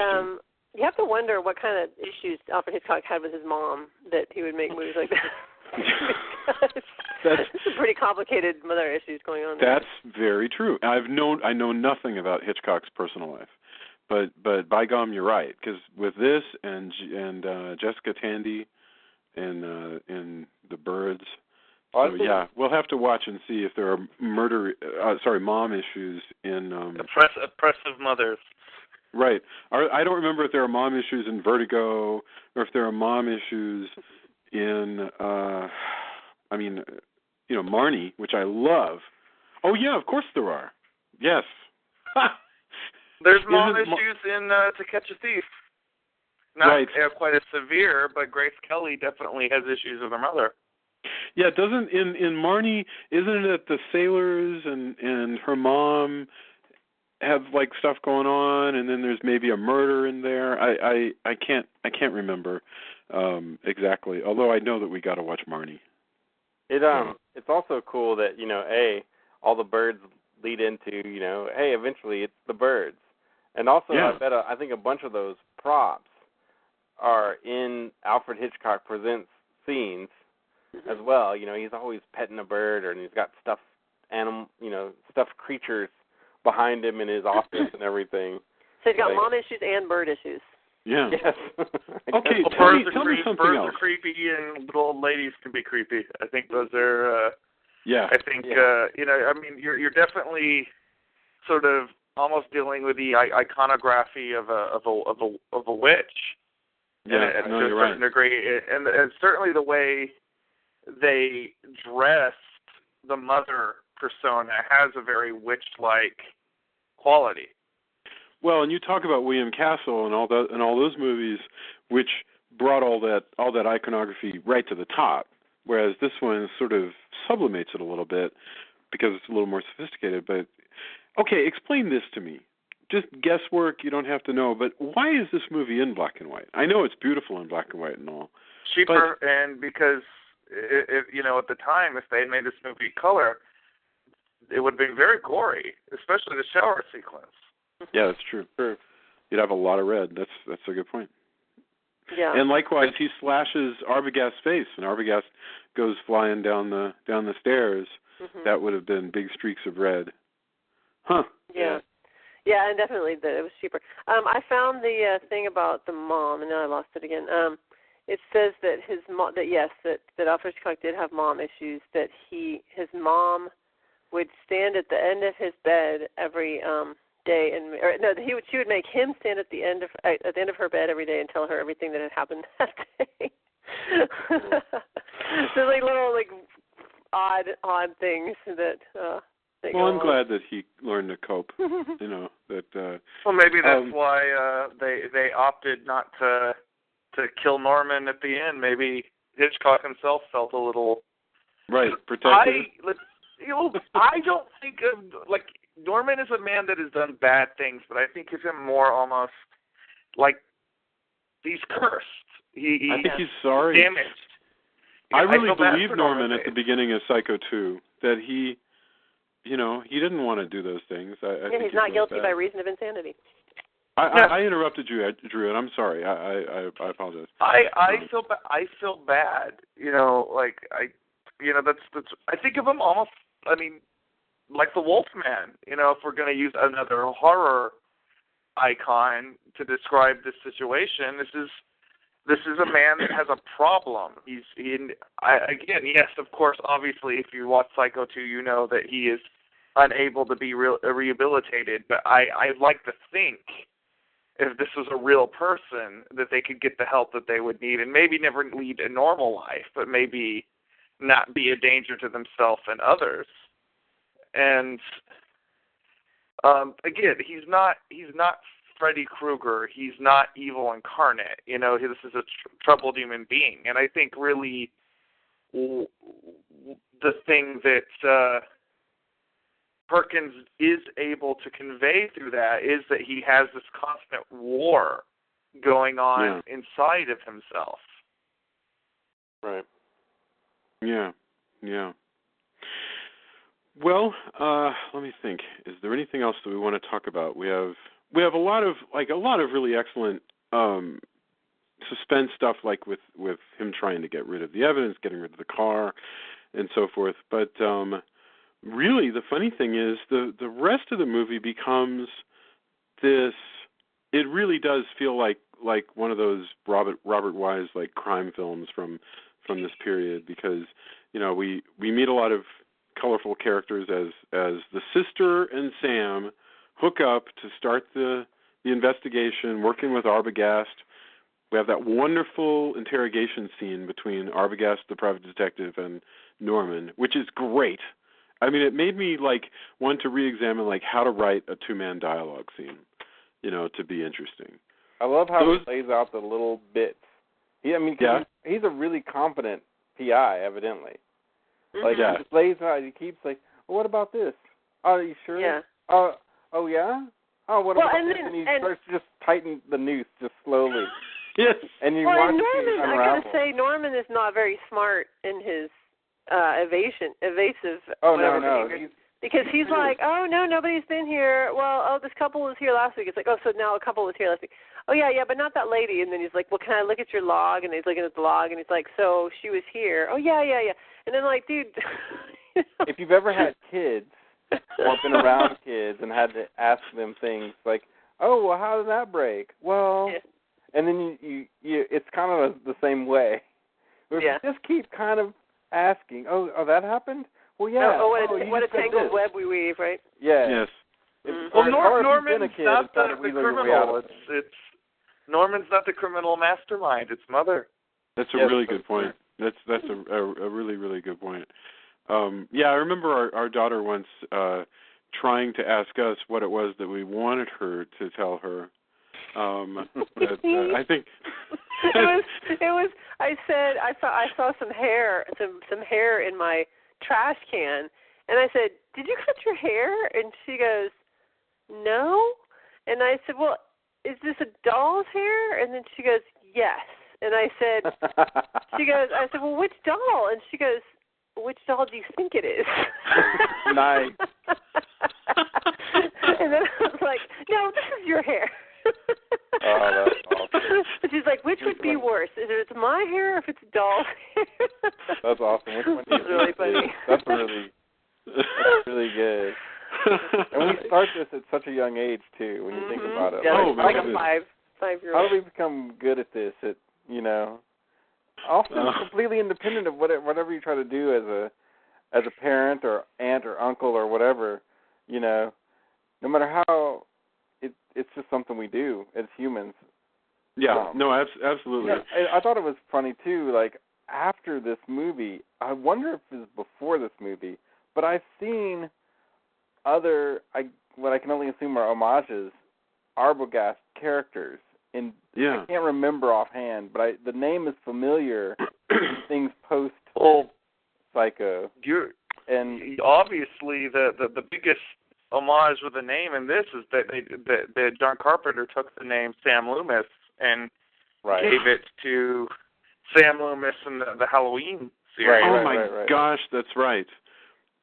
you have to wonder what kind of issues Alfred Hitchcock had with his mom that he would make movies like that. There's some pretty complicated mother issues going on there. That's very true. I know nothing about Hitchcock's personal life, but by gum, you're right. Because with this and Jessica Tandy and The Birds, so yeah, we'll have to watch and see if there are mom issues in oppressive mothers. Right. I don't remember if there are mom issues in Vertigo or if there are mom issues in, Marnie, which I love. Oh, yeah, of course there are. Yes. There's mom issues in To Catch a Thief. Not quite as severe, but Grace Kelly definitely has issues with her mother. Yeah, doesn't in Marnie, isn't it the sailors and her mom have like stuff going on, and then there's maybe a murder in there. I can't remember exactly. Although I know that we got to watch Marnie. It's also cool that, you know, all the birds lead into, you know, hey, eventually it's the birds, and also I think a bunch of those props are in Alfred Hitchcock Presents scenes as well. You know, he's always petting a bird, and he's got stuffed creatures behind him in his office and everything. So he's got mom issues and bird issues. Yeah. Yes. Okay, well, tell me something birds else. Birds are creepy, and little old ladies can be creepy. I think those are. I think you know. I mean, you're definitely sort of almost dealing with the iconography of a witch. Yeah, to a certain degree, and certainly the way they dressed the mother persona has a very witch-like quality. Well, and you talk about William Castle and all those movies, which brought all that iconography right to the top, whereas this one sort of sublimates it a little bit because it's a little more sophisticated. But okay, explain this to me. Just guesswork, you don't have to know, but why is this movie in black and white? I know it's beautiful in black and white and all. Cheaper, and because at the time, if they had made this movie color, it would be very gory, especially the shower sequence. Yeah, that's true. Sure. You'd have a lot of red. That's a good point. Yeah. And likewise, he slashes Arbogast's face, and Arbogast goes flying down the stairs. Mm-hmm. That would have been big streaks of red. Huh. Yeah. Yeah, and definitely that it was cheaper. I found the thing about the mom, and now I lost it again. It says that his mom, that Alfred Hitchcock did have mom issues. That his mom would stand at the end of his bed every day, she would make him stand at the end of her bed every day and tell her everything that had happened that day. So like little odd things that. Well, I'm glad that he learned to cope. That. Well, maybe that's why they opted not to kill Norman at the end. Maybe Hitchcock himself felt a little protected. I don't think of Norman is a man that has done bad things, but I think of him more almost like he's cursed. I think he's sorry. Damaged. I really believe Norman at the beginning of Psycho 2 that he didn't want to do those things. I think he's not guilty by reason of insanity. I interrupted you, Drew, and I'm sorry. I apologize. I feel bad. I think of him almost. I mean, like the Wolfman. If we're going to use another horror icon to describe this situation, this is a man that has a problem. Again, yes, of course, obviously, if you watch Psycho 2, you know that he is unable to be rehabilitated. But I'd like to think, if this was a real person, that they could get the help that they would need and maybe never lead a normal life, but maybe not be a danger to themselves and others. And again, he's not Freddy Krueger. He's not evil incarnate. This is a troubled human being. And I think really the thing that Perkins is able to convey through that is that he has this constant war going on inside of himself. Right. Yeah. Well, let me think. Is there anything else that we want to talk about? We have a lot of really excellent suspense stuff, like with him trying to get rid of the evidence, getting rid of the car, and so forth. But really, the funny thing is the rest of the movie becomes this. It really does feel like one of those Robert Wise crime films from this period, because we meet a lot of colorful characters as the sister and Sam hook up to start the investigation, working with Arbogast. We have that wonderful interrogation scene between Arbogast, the private detective, and Norman, which is great. I mean, it made me want to re-examine how to write a two-man dialogue scene, to be interesting. I love how he lays out the little bits. He's a really competent PI, evidently. Mm-hmm. He just lays out. He keeps well, what about this? Oh, are you sure? Yeah. Oh yeah. Oh, what about this? And he starts to just tighten the noose just slowly. Yes. And you watch Norman, I gotta say, Norman is not very smart in his evasive. Oh no. Because he's like, oh no, nobody's been here. Well, this couple was here last week. It's so now a couple was here last week. Oh yeah, but not that lady. And then he's like, well, can I look at your log? And he's looking at the log, and he's like, so she was here. Oh yeah. And then dude. If you've ever had kids or been around kids and had to ask them things like, oh, well, how did that break? Well, and then you it's kind of the same way. Yeah. Just keep kind of asking, oh, that happened? Well, yeah. What a tangled web we weave, right? Yeah. Yes. Well, Norman's not the criminal. It's Norman's not the criminal mastermind. It's Mother. That's a really good point. That's a really, really good point. I remember our daughter once trying to ask us what it was that we wanted her to tell her. I think it was. I said I saw some hair in my trash can, and I said, "Did you cut your hair?" And she goes, "No." And I said, "Well, is this a doll's hair?" And then she goes, "Yes." And I said, I said, "Well, which doll?" And she goes, "Which doll do you think it is?" Nice. And then I was like, "No, this is your hair." Oh, that's awesome. And she's like, "Which would be worse? Is it my hair or if it's doll's hair?" That's awesome. Which one do you That's really funny. That's really good. And we start this at such a young age too. When you think about it, Yeah, like man. a five-year-old. How do we become good at this? Often completely independent of whatever you try to do as a parent or aunt or uncle or whatever. No matter how, it's just something we do as humans. Yeah, absolutely. I thought it was funny too. Like after this movie, I wonder if it was before this movie, but I've seen what I can only assume are homages, Arbogast characters. And I can't remember offhand, but the name is familiar. Things post Psycho. And obviously the biggest homage with the name in this is that John Carpenter took the name Sam Loomis and gave it to Sam Loomis in the Halloween series. Oh my gosh, that's right.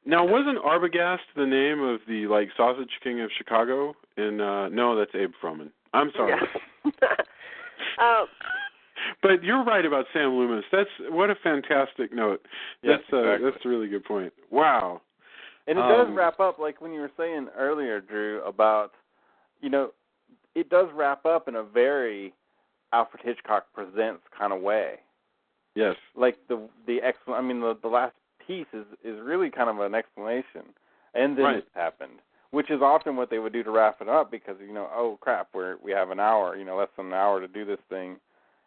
Now, wasn't Arbogast the name of the Sausage King of Chicago? And no, that's Abe Froman. I'm sorry. Yeah. But you're right about Sam Loomis. What a fantastic note. Yes, that's a really good point. Wow. And it does wrap up, like when you were saying earlier, Drew, about, it does wrap up in a very Alfred Hitchcock Presents kind of way. Yes. Like the last piece is really kind of an explanation. And then it happened, which is often what they would do to wrap it up because, oh, crap, we have an hour, less than an hour to do this thing.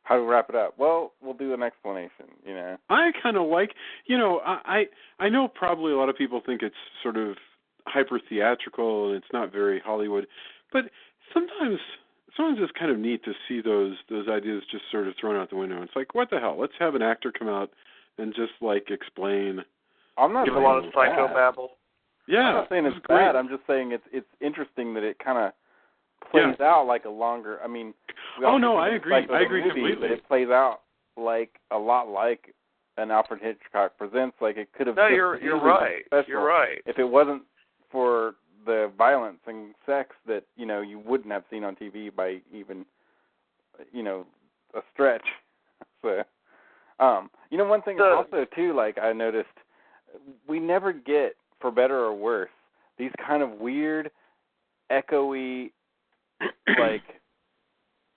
How do we wrap it up? Well, we'll do an explanation, I kind of like, I know probably a lot of people think it's sort of hyper-theatrical and it's not very Hollywood, but sometimes it's kind of neat to see those ideas just sort of thrown out the window. It's like, what the hell? Let's have an actor come out and just, explain. I'm not give a saying lot of it's psychobabble. Yeah. I'm not saying it's bad. I'm just saying it's interesting that it kind of plays out like a longer. I mean, I agree. I agree completely. But it plays out a lot like an Alfred Hitchcock Presents. Like it could have. No, you're right. You're right. If it wasn't for the violence and sex that you wouldn't have seen on TV by even a stretch. So, one thing also too, I noticed, we never get, for better or worse, these kind of weird, echoey,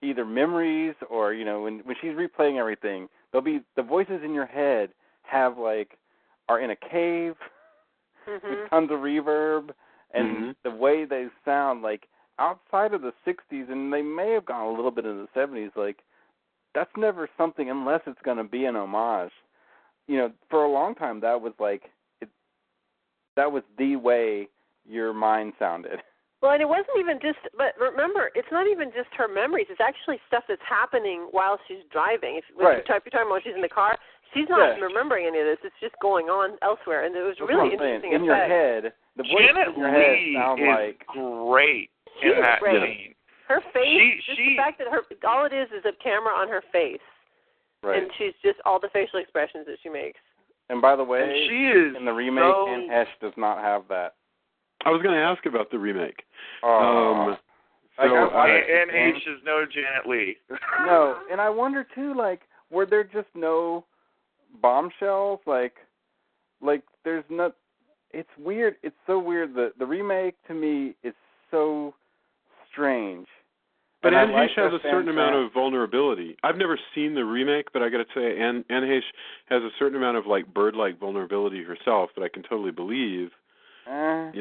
either memories or, when she's replaying everything, there'll be the voices in your head are in a cave with tons of reverb, and the way they sound, outside of the 60s, and they may have gone a little bit in the 70s, that's never something, unless it's going to be an homage. For a long time, that was that was the way your mind sounded. Well, and it wasn't even but remember, it's not even just her memories. It's actually stuff that's happening while she's driving. If you're talking while she's in the car, she's not remembering any of this. It's just going on elsewhere. And it was really interesting. In your head, the voice in your head sounds great in that scene. Her face, the fact that all it is a camera on her face. Right. And she's just all the facial expressions that she makes. And by the way, she is in the remake, Anne Heche does not have that. I was going to ask about the remake. Anne Heche is no Janet Leigh. No, and I wonder too, were there just no bombshells? There's not. It's weird. It's so weird. The remake to me is so strange. But Anne Heche has a certain amount of vulnerability. I've never seen the remake, but I got to say, Anne Heche has a certain amount of bird-like vulnerability herself that I can totally believe. But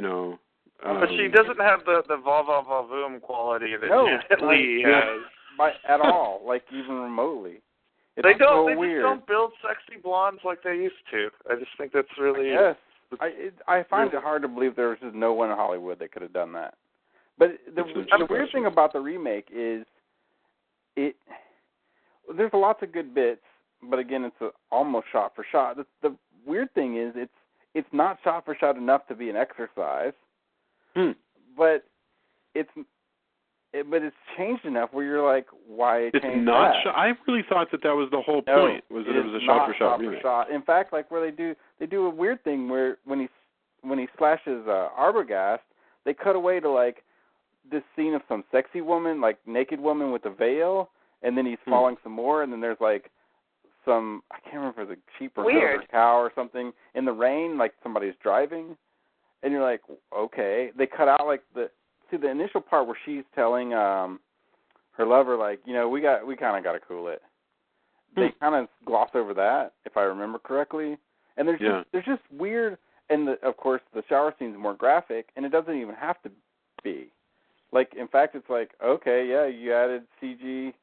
she doesn't have the va-va-va-voom quality that Janet Leigh has. At all, even remotely. They just don't build sexy blondes like they used to. I just think that's really I find it hard to believe there was just no one in Hollywood that could have done that. But the weird thing about the remake is there's lots of good bits, but again, it's almost shot for shot. The weird thing is it's not shot for shot enough to be an exercise, but it's changed enough where you're like, why change it's not that? I really thought that was the whole point, was that it was a shot for shot remake. In fact, like where they do a weird thing where when he slashes Arbogast, they cut away to like this scene of some sexy woman, like naked woman with a veil, and then he's falling some more, and then there's like some, I can't remember if it was a sheep or a cow or something in the rain, like somebody's driving, and you're like, okay. They cut out like the initial part where she's telling her lover, like, you know, we kind of got to cool it. They kind of gloss over that, if I remember correctly, and there's just weird, and of course the shower scene's more graphic, and it doesn't even have to be. Like, in fact, it's like, okay, yeah, you added CG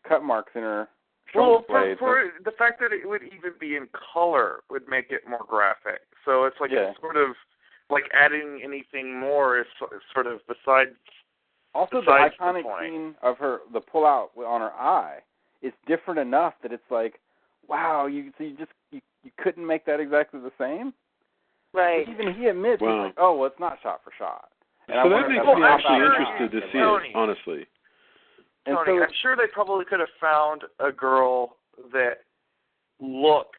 cut marks in her shoulder blades. For the fact that it would even be in color would make it more graphic. So it's like it's sort of like adding anything more is sort of besides. Also, the iconic scene of the pull-out on her eye is different enough that it's like, wow, you couldn't make that exactly the same? Right. But even he admits, he's like, oh, well, it's not shot for shot. And so that makes me actually interested to see it, honestly. Tony, I'm sure they probably could have found a girl that looked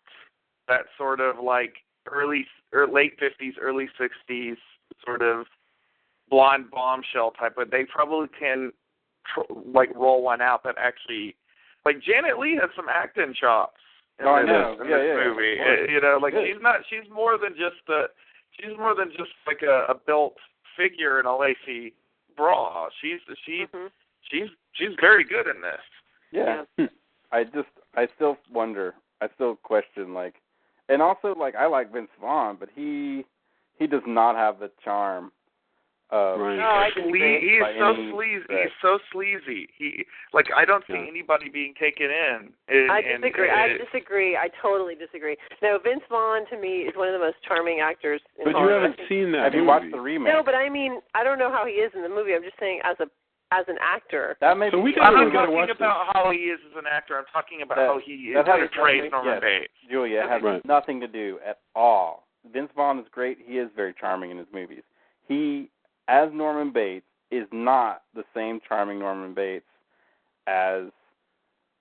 that sort of like late 50s, early 60s sort of blonde bombshell type, but they probably can roll one out that actually, like Janet Leigh has some acting chops in this movie. You know, like she's more than just like a built figure in a lacy bra. She's very good in this. Yeah. I still wonder. I still question, like, and also, like, I like Vince Vaughn, but he does not have the charm of. Right. No, he's so sleazy. He's so sleazy. I don't see anybody being taken in. I disagree. I totally disagree. No, Vince Vaughn to me is one of the most charming actors in But Hollywood. you haven't seen that. Have you watched the remake? No, but I mean, I don't know how he is in the movie. I'm just saying as an actor. I'm not talking about how he is as an actor. I'm talking about how he portrays Norman Bates. Julia, it has nothing to do at all. Vince Vaughn is great. He is very charming in his movies. He, as Norman Bates, is not the same charming Norman Bates as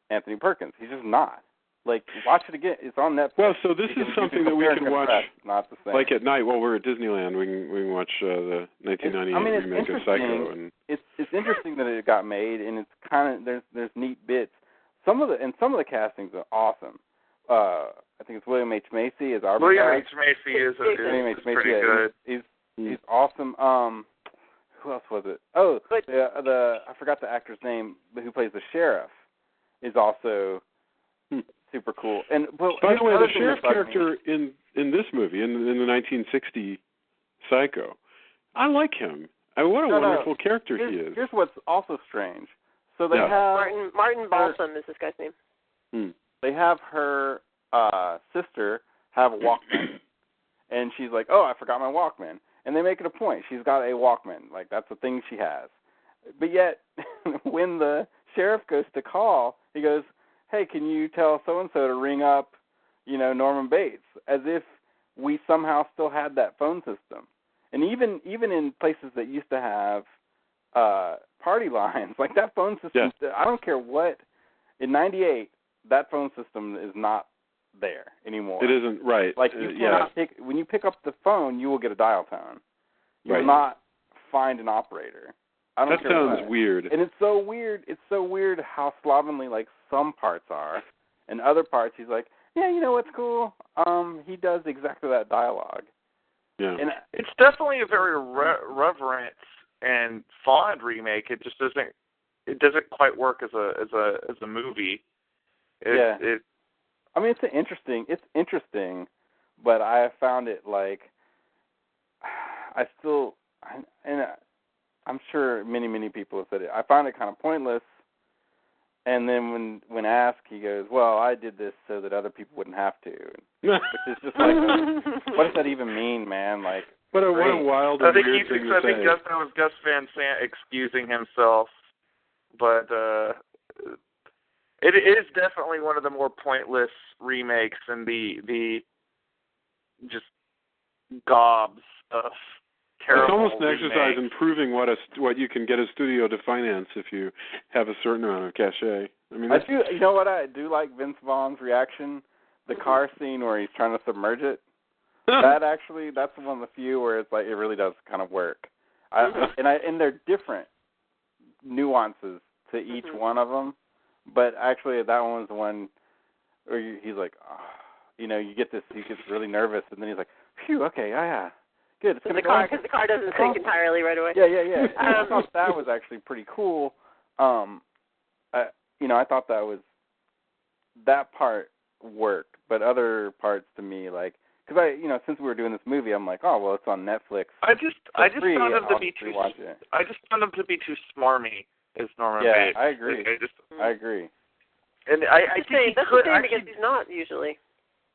Anthony Perkins. He's just not. Like, watch it again. It's on Netflix. Well, so this is something that we can watch, not the same. like at night while we're at Disneyland. We can watch the 1998 remake of Psycho. And it's interesting that it got made, and it's kind of there's neat bits. Some of the castings are awesome. I think it's William H. Macy as Arbogast. William H. Macy is pretty good. He's awesome. Who else was it? Oh, I forgot the actor's name, but who plays the sheriff is also super cool. And by the way, the sheriff character in this movie, in the 1960 Psycho, I like him. What a wonderful character he is. Here's what's also strange. So they have Martin Balsam is this guy's name. They have her sister have a Walkman, and she's like, "Oh, I forgot my Walkman." And they make it a point. She's got a Walkman, like that's the thing she has. But yet, when the sheriff goes to call, he goes, "Hey, can you tell so and so to ring up, Norman Bates?" As if we somehow still had that phone system. And even in places that used to have party lines, like that phone system, I don't care what. In '98, that phone system is not there anymore. It isn't, right. Like you cannot when you pick up the phone, you will get a dial tone. You will not find an operator. I don't care. That sounds weird. And it's so weird. It's so weird how slovenly like some parts are, and other parts he's like, yeah, you know what's cool? He does exactly that dialogue. Yeah. And it's definitely a very reverent and fond remake. It just doesn't. It doesn't quite work as a movie. I mean, it's interesting, but I have found it like I'm sure many people have said it. I found it kind of pointless. And then when asked, he goes, "Well, I did this so that other people wouldn't have to." which is just like, what does that even mean, man? Like, what a wild and weird thing to say. I think that was Gus Van Sant excusing himself, but it is definitely one of the more pointless remakes, and the just gobs of terrible. It's almost an remakes. exercise in proving what you can get a studio to finance if you have a certain amount of cachet. I mean, you know what I do like Vince Vaughn's reaction, the car scene where he's trying to submerge it. That's one of the few where it's like it really does kind of work. And they're different nuances to each one of them, but actually that one was the one where he's like, oh, you know, you get this, he gets really nervous, and then he's like, phew, okay, yeah. Good. Because the car doesn't sink entirely right away. Yeah. I thought that was actually pretty cool. I thought that part worked, but other parts to me, like, because since we were doing this movie, I'm like, oh well, it's on Netflix. I just found him to be too. I just found him to be too smarmy as Norman Bates. Yeah, I agree. I agree. And I think that's the thing because he's not usually.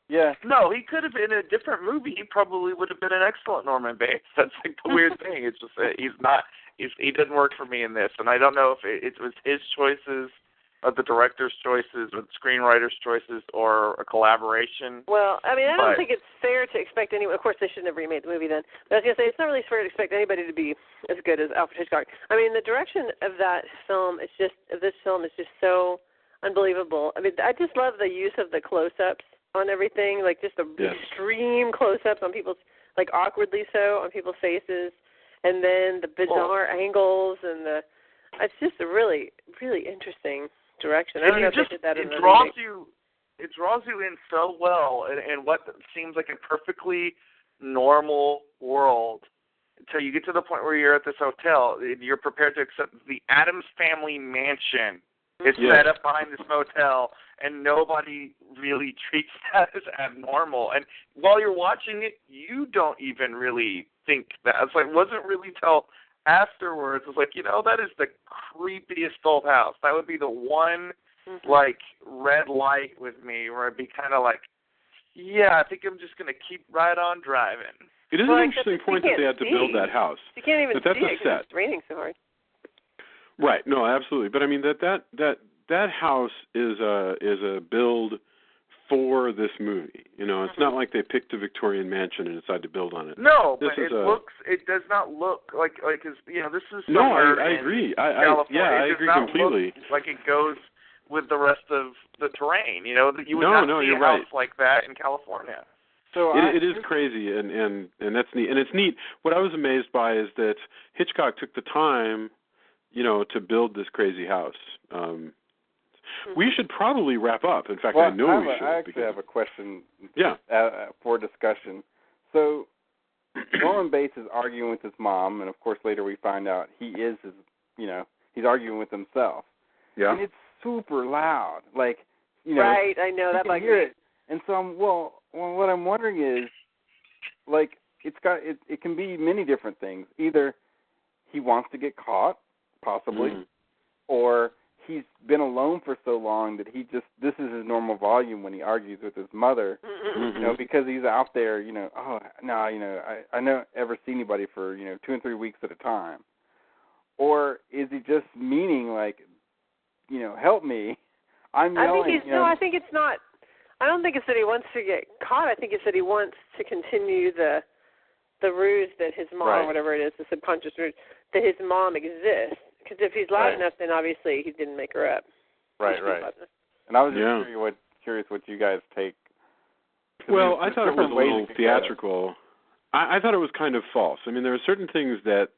Yeah. No, he could have in a different movie. He probably would have been an excellent Norman Bates. That's like the weird thing. It's just that he's not. He doesn't work for me in this, and I don't know if it was his choices, or the director's choices, or the screenwriter's choices, or a collaboration. Well, I mean, I don't think it's fair to expect anyone. Of course, they shouldn't have remade the movie then. But I was gonna say it's not really fair to expect anybody to be as good as Alfred Hitchcock. I mean, the direction of this film is just so unbelievable. I mean, I just love the use of the close-ups on everything, like just the extreme close-ups on people's, like awkwardly so, on people's faces, and then the bizarre angles, and it's just a really, really interesting direction. I don't know if they did that in the movie. It draws you in so well in what seems like a perfectly normal world until you get to the point where you're at this hotel. You're prepared to accept the Addams Family mansion. It's set up behind this motel, and nobody really treats that as abnormal. And while you're watching it, you don't even really think that. It's like, it wasn't really till afterwards. It's like, that is the creepiest old house. That would be the one, like, red light with me where I'd be kind of like, yeah, I think I'm just going to keep right on driving. It is an interesting point that they had to build that house. You can't even that's see it because it's raining so hard. Right. No, absolutely. But I mean that house is a build for this movie. It's not like they picked a Victorian mansion and decided to build on it. No, but it does not look like this is somewhere. No, I agree. California. I agree completely. Look like it goes with the rest of the terrain. You would not see a house like that in California. So it is crazy, and that's neat. And it's neat. What I was amazed by is that Hitchcock took the time, to build this crazy house. We should probably wrap up. In fact, I know we should. I actually have a question. Yeah. For discussion. So Norman Bates is arguing with his mom, and of course later we find out he's arguing with himself. Yeah. And it's super loud, like Right, I know that. Like hear it, and so what I'm wondering is, like, it can be many different things. Either he wants to get caught, possibly, or he's been alone for so long that this is his normal volume when he argues with his mother, because he's out there, I don't ever see anybody for, 2 and 3 weeks at a time. Or is he just meaning, like, help me, I'm yelling. I think it's not, I don't think it's that he wants to get caught. I think it's that he wants to continue the ruse that his mom, or whatever it is, the subconscious ruse, that his mom exists. Because if he's loud enough, then obviously he didn't make her up. Right. And I was just curious what you guys take. Well, I thought it was a little theatrical. I thought it was kind of false. I mean, there are certain things that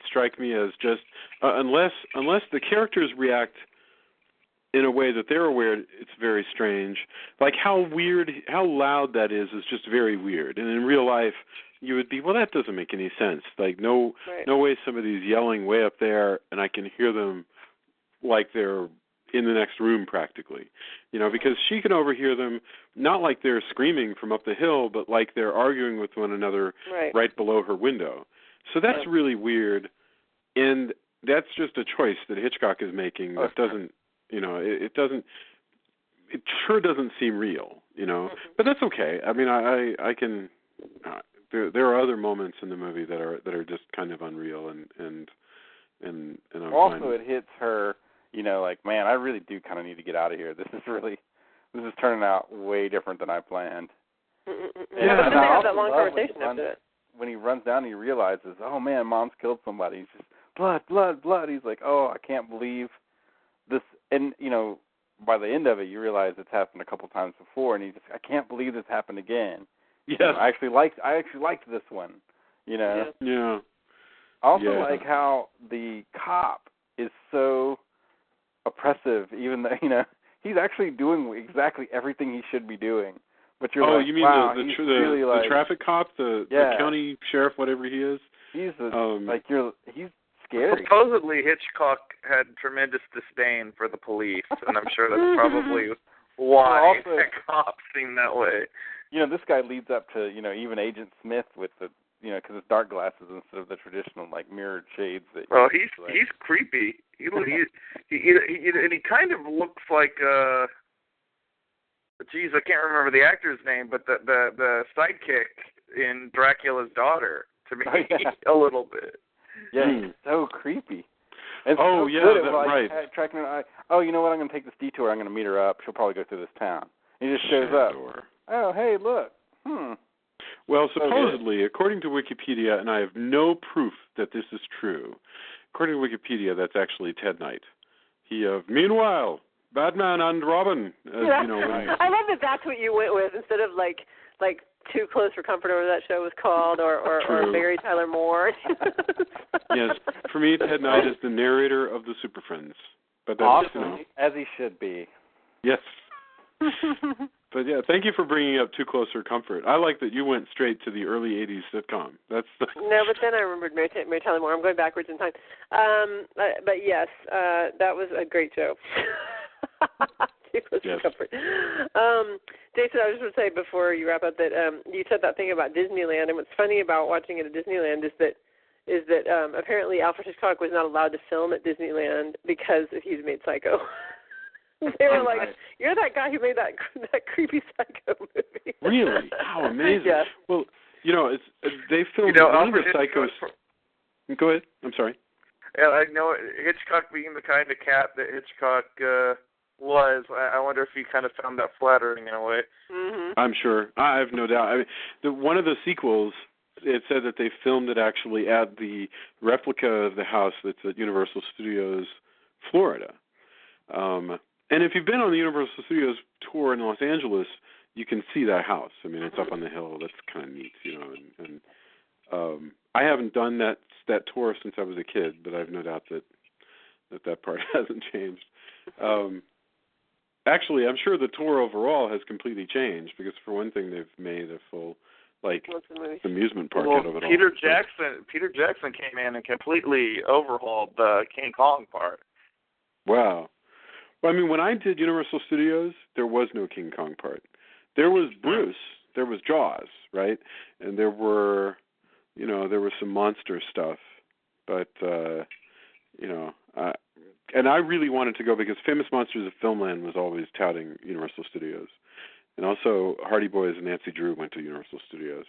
strike me as just unless the characters react in a way that they're aware, it's very strange. Like how loud that is just very weird. And in real life, you would be, well, that doesn't make any sense. Like no way somebody's yelling way up there and I can hear them like they're in the next room practically. Because she can overhear them, not like they're screaming from up the hill, but like they're arguing with one another right below her window. So that's really weird. And that's just a choice that Hitchcock is making that doesn't, it sure doesn't seem real. But that's okay. I mean, I can. There are other moments in the movie that are just kind of unreal, and I'm also fine. It hits her, like, man, I really do kind of need to get out of here. This is turning out way different than I planned. Yeah, but then they have that long conversation after that. When he runs down and he realizes, oh man, Mom's killed somebody. He's just blood, blood, blood. He's like, oh, I can't believe this. And by the end of it, you realize it's happened a couple times before, and I can't believe this happened again. Yes. I actually liked this one. Yeah. I also like how the cop is so oppressive, even though he's actually doing exactly everything he should be doing. But you're like, you mean wow, the traffic cop, the county sheriff, whatever he is? He's he's scary. Supposedly Hitchcock had tremendous disdain for the police, and I'm sure that's probably why the cop seemed that way. This guy leads up to even Agent Smith with the because it's dark glasses instead of the traditional like mirrored shades that. Well, he's creepy. He and he kind of looks like geez, I can't remember the actor's name, but the sidekick in Dracula's Daughter to me a little bit. Yeah, he's so creepy. And right. Tracking her. Oh, you know what? I'm going to take this detour. I'm going to meet her up. She'll probably go through this town. And he just shows up. Oh, hey, look. Well, supposedly, according to Wikipedia, and I have no proof that this is true, according to Wikipedia, that's actually Ted Knight. Meanwhile, Batman and Robin. I love that that's what you went with instead of like Too Close for Comfort, or that show was called, or Mary Tyler Moore. Yes, for me, Ted Knight is the narrator of the Super Friends. But that's, awesome, as he should be. Yes. But yeah, thank you for bringing up Too Close for Comfort. I like that you went straight to the early '80s sitcom. No, but then I remembered Mary Tyler Moore. I'm going backwards in time. But yes, that was a great show. Too Close for Comfort. Jason, I was just going to say before you wrap up that you said that thing about Disneyland, and what's funny about watching it at Disneyland is that apparently Alfred Hitchcock was not allowed to film at Disneyland because he's made Psycho. They were like, "You're that guy who made that creepy Psycho movie." Really? How amazing! Yeah. Well, they filmed one of the Psychos. Go ahead. I'm sorry. Yeah, I know Hitchcock being the kind of cat that Hitchcock was. I wonder if he kind of found that flattering in a way. Mm-hmm. I'm sure. I have no doubt. I mean, one of the sequels, it said that they filmed it actually at the replica of the house that's at Universal Studios, Florida. And if you've been on the Universal Studios tour in Los Angeles, you can see that house. I mean, it's up on the hill. That's kind of neat, And I haven't done that tour since I was a kid, but I have no doubt that part hasn't changed. Actually, I'm sure the tour overall has completely changed because, for one thing, they've made a full amusement park out of it all. Peter Jackson came in and completely overhauled the King Kong part. Wow. Well, I mean, when I did Universal Studios, there was no King Kong part. There was Bruce. There was Jaws, right? And there were some monster stuff. But, and I really wanted to go because Famous Monsters of Filmland was always touting Universal Studios. And also Hardy Boys and Nancy Drew went to Universal Studios,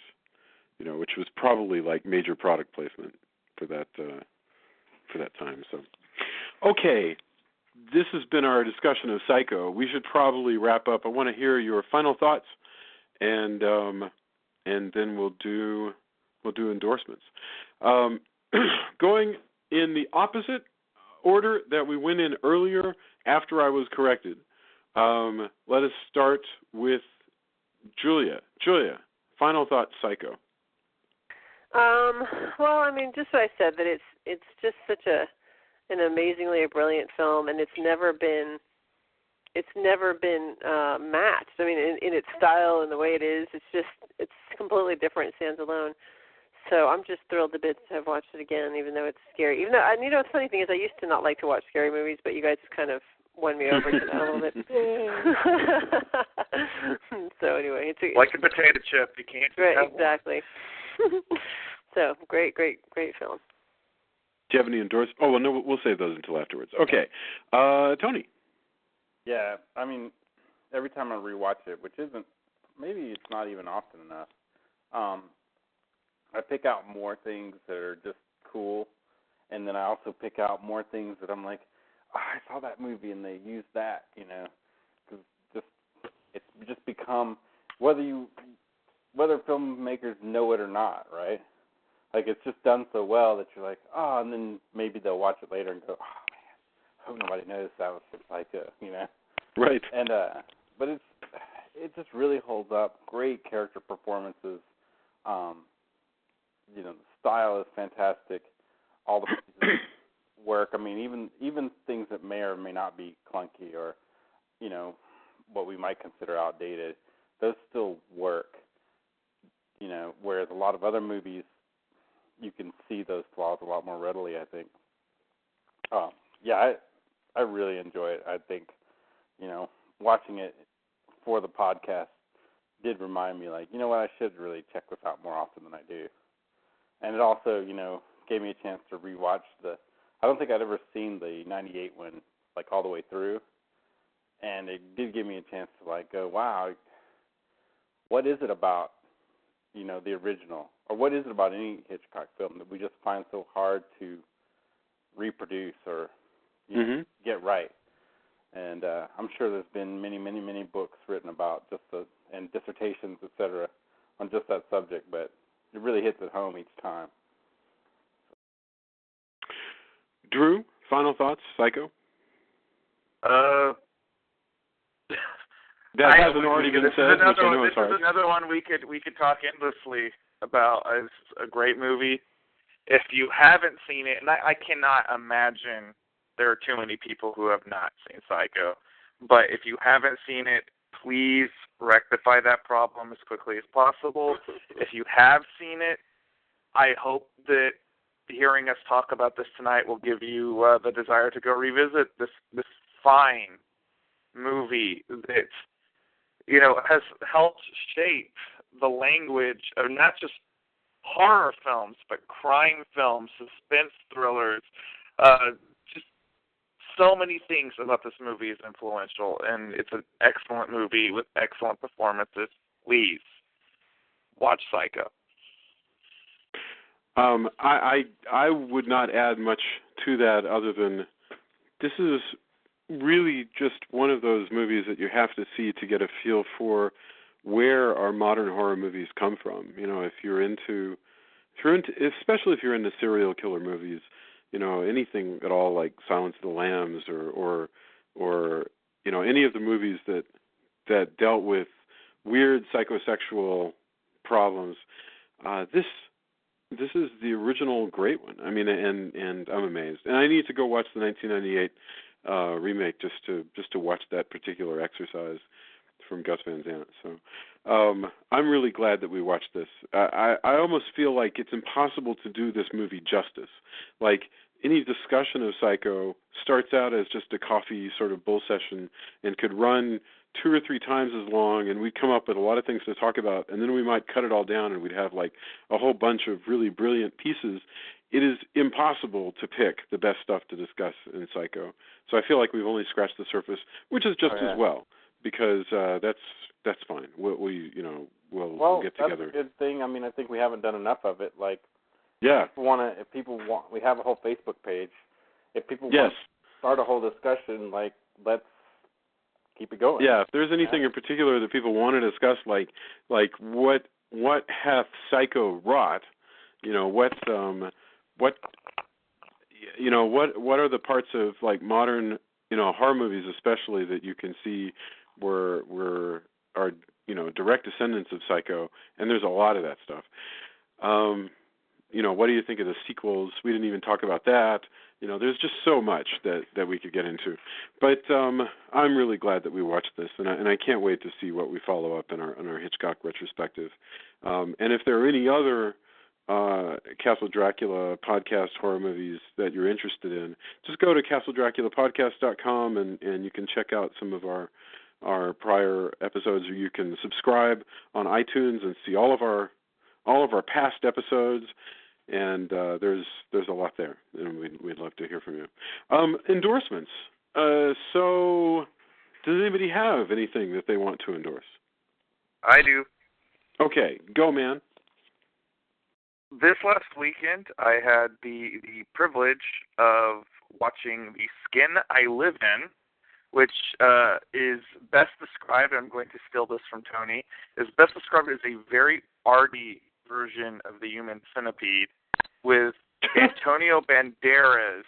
which was probably like major product placement for that time. So, okay. This has been our discussion of Psycho. We should probably wrap up. I want to hear your final thoughts, and then we'll do endorsements. Going in the opposite order that we went in earlier after I was corrected. Let us start with Julia. Julia, final thoughts, Psycho. Well, I mean, just what I said, that it's just such an amazingly brilliant film, and it's never been matched. I mean, in its style and the way it is, it's completely different. It stands alone. So I'm just thrilled to bits to have watched it again, even though it's scary. Even though, the funny thing is, I used to not like to watch scary movies, but you guys kind of won me over to that a little bit. So anyway, it's like a potato chip. You can't. Right, exactly. So great film. Do you have any endorsements? Oh, well, no, we'll save those until afterwards. Okay. Tony. Yeah, I mean, every time I rewatch it, which isn't maybe it's not even often enough. I pick out more things that are just cool, and then I also pick out more things that I'm like, oh, I saw that movie and they used that, because it's just become whether filmmakers know it or not, right? Like it's just done so well that you're like, oh, and then maybe they'll watch it later and go, oh man, I hope nobody noticed that was Psycho, Right. And but it just really holds up. Great character performances. The style is fantastic. All the pieces work. I mean, even things that may or may not be clunky or, what we might consider outdated, those still work. Whereas a lot of other movies, you can see those flaws a lot more readily, I think. I really enjoy it. I think, watching it for the podcast did remind me, like, you know what, I should really check this out more often than I do. And it also, gave me a chance to rewatch I don't think I'd ever seen the 98 one, like, all the way through. And it did give me a chance to, like, go, wow, what is it about, the original? Or what is it about any Hitchcock film that we just find so hard to reproduce or get right? And I'm sure there's been many, many, many books written about and dissertations, et cetera, on just that subject, but it really hits it home each time. Drew, final thoughts, Psycho? That hasn't already been said, which I know is hard. This is another one we could talk endlessly about. It's a great movie. If you haven't seen it, and I cannot imagine there are too many people who have not seen Psycho, but if you haven't seen it, please rectify that problem as quickly as possible. If you have seen it, I hope that hearing us talk about this tonight will give you the desire to go revisit this fine movie that has helped shape the language of not just horror films, but crime films, suspense thrillers. Just so many things about this movie is influential, and it's an excellent movie with excellent performances. Please watch Psycho. I would not add much to that other than this is really just one of those movies that you have to see to get a feel for where our modern horror movies come from. If you're into, especially if you're into serial killer movies, anything at all like Silence of the Lambs or any of the movies that dealt with weird psychosexual problems. This is the original great one. I mean, and I'm amazed. And I need to go watch the 1998 remake just to watch that particular exercise from Gus Van Sant. So I'm really glad that we watched this. I almost feel like it's impossible to do this movie justice. Like any discussion of Psycho starts out as just a coffee sort of bull session and could run 2 or 3 times as long, and we'd come up with a lot of things to talk about, and then we might cut it all down and we'd have like a whole bunch of really brilliant pieces. It is impossible to pick the best stuff to discuss in Psycho. So I feel like we've only scratched the surface, which is just as well, because that's fine. We'll get together. That's a good thing. I mean, I think we haven't done enough of it. Like, yeah. If people want, we have a whole Facebook page. If people want to start a whole discussion, like, let's keep it going. Yeah, if there's anything in particular that people want to discuss, like what hath Psycho wrought, what are the parts of like modern, horror movies especially that you can see are direct descendants of Psycho, and there's a lot of that stuff. What do you think of the sequels? We didn't even talk about that. There's just so much that we could get into. But I'm really glad that we watched this, and I can't wait to see what we follow up in our Hitchcock retrospective. And if there are any other Castle Dracula podcast horror movies that you're interested in, just go to castledraculapodcast.com and you can check out some of our prior episodes, or you can subscribe on iTunes and see all of our past episodes. And there's a lot there, and we'd love to hear from you. Endorsements. So, does anybody have anything that they want to endorse? I do. Okay, go, man. This last weekend, I had the privilege of watching The Skin I Live In, which is best described, I'm going to steal this from Tony, is best described as a very arty version of the Human Centipede with Antonio Banderas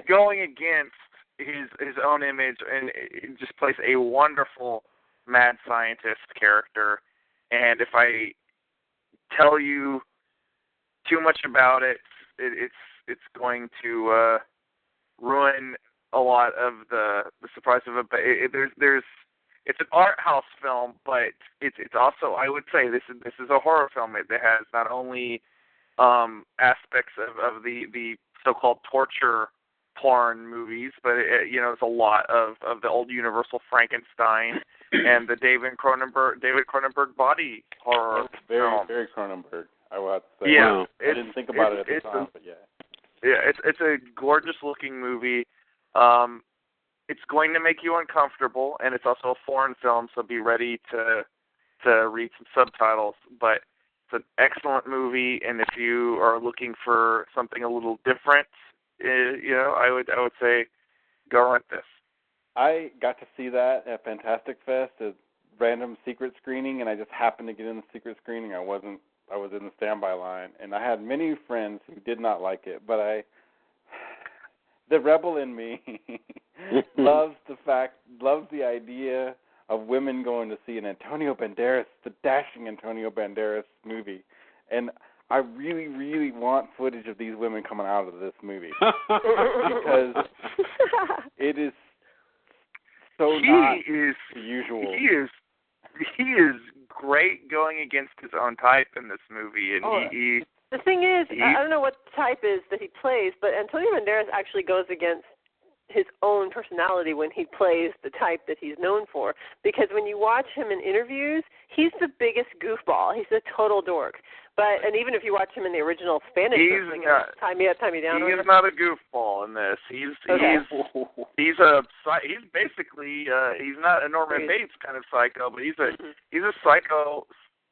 going against his own image, and it just plays a wonderful mad scientist character. And if I tell you too much about it, it's going to ruin a lot of the surprise of it. But it's an art house film, but it's also, I would say, this is a horror film. It has not only aspects of the so-called torture porn movies, but it's a lot of the old Universal Frankenstein and the David Cronenberg body horror film. Very Cronenberg, I would say. Yeah, wow. I didn't think about it at the time, but yeah. Yeah, it's a gorgeous looking movie. It's going to make you uncomfortable, and it's also a foreign film, so be ready to read some subtitles. But it's an excellent movie, and if you are looking for something a little different, I would say go rent this. I got to see that at Fantastic Fest, a random secret screening, and I just happened to get in the secret screening. I was in the standby line, and I had many friends who did not like it, but the rebel in me loves the idea of women going to see an Antonio Banderas, the dashing Antonio Banderas movie, and I really, really want footage of these women coming out of this movie because it is so not the usual. He is great going against his own type in this movie, and the thing is, I don't know what type is that he plays, but Antonio Banderas actually goes against his own personality when he plays the type that he's known for. Because when you watch him in interviews, he's the biggest goofball. He's a total dork. And even if you watch him in the original Spanish, Tie Me Up, Tie Me Down. He's not a goofball in this. He's basically he's not a Norman Bates kind of psycho, but he's a psycho,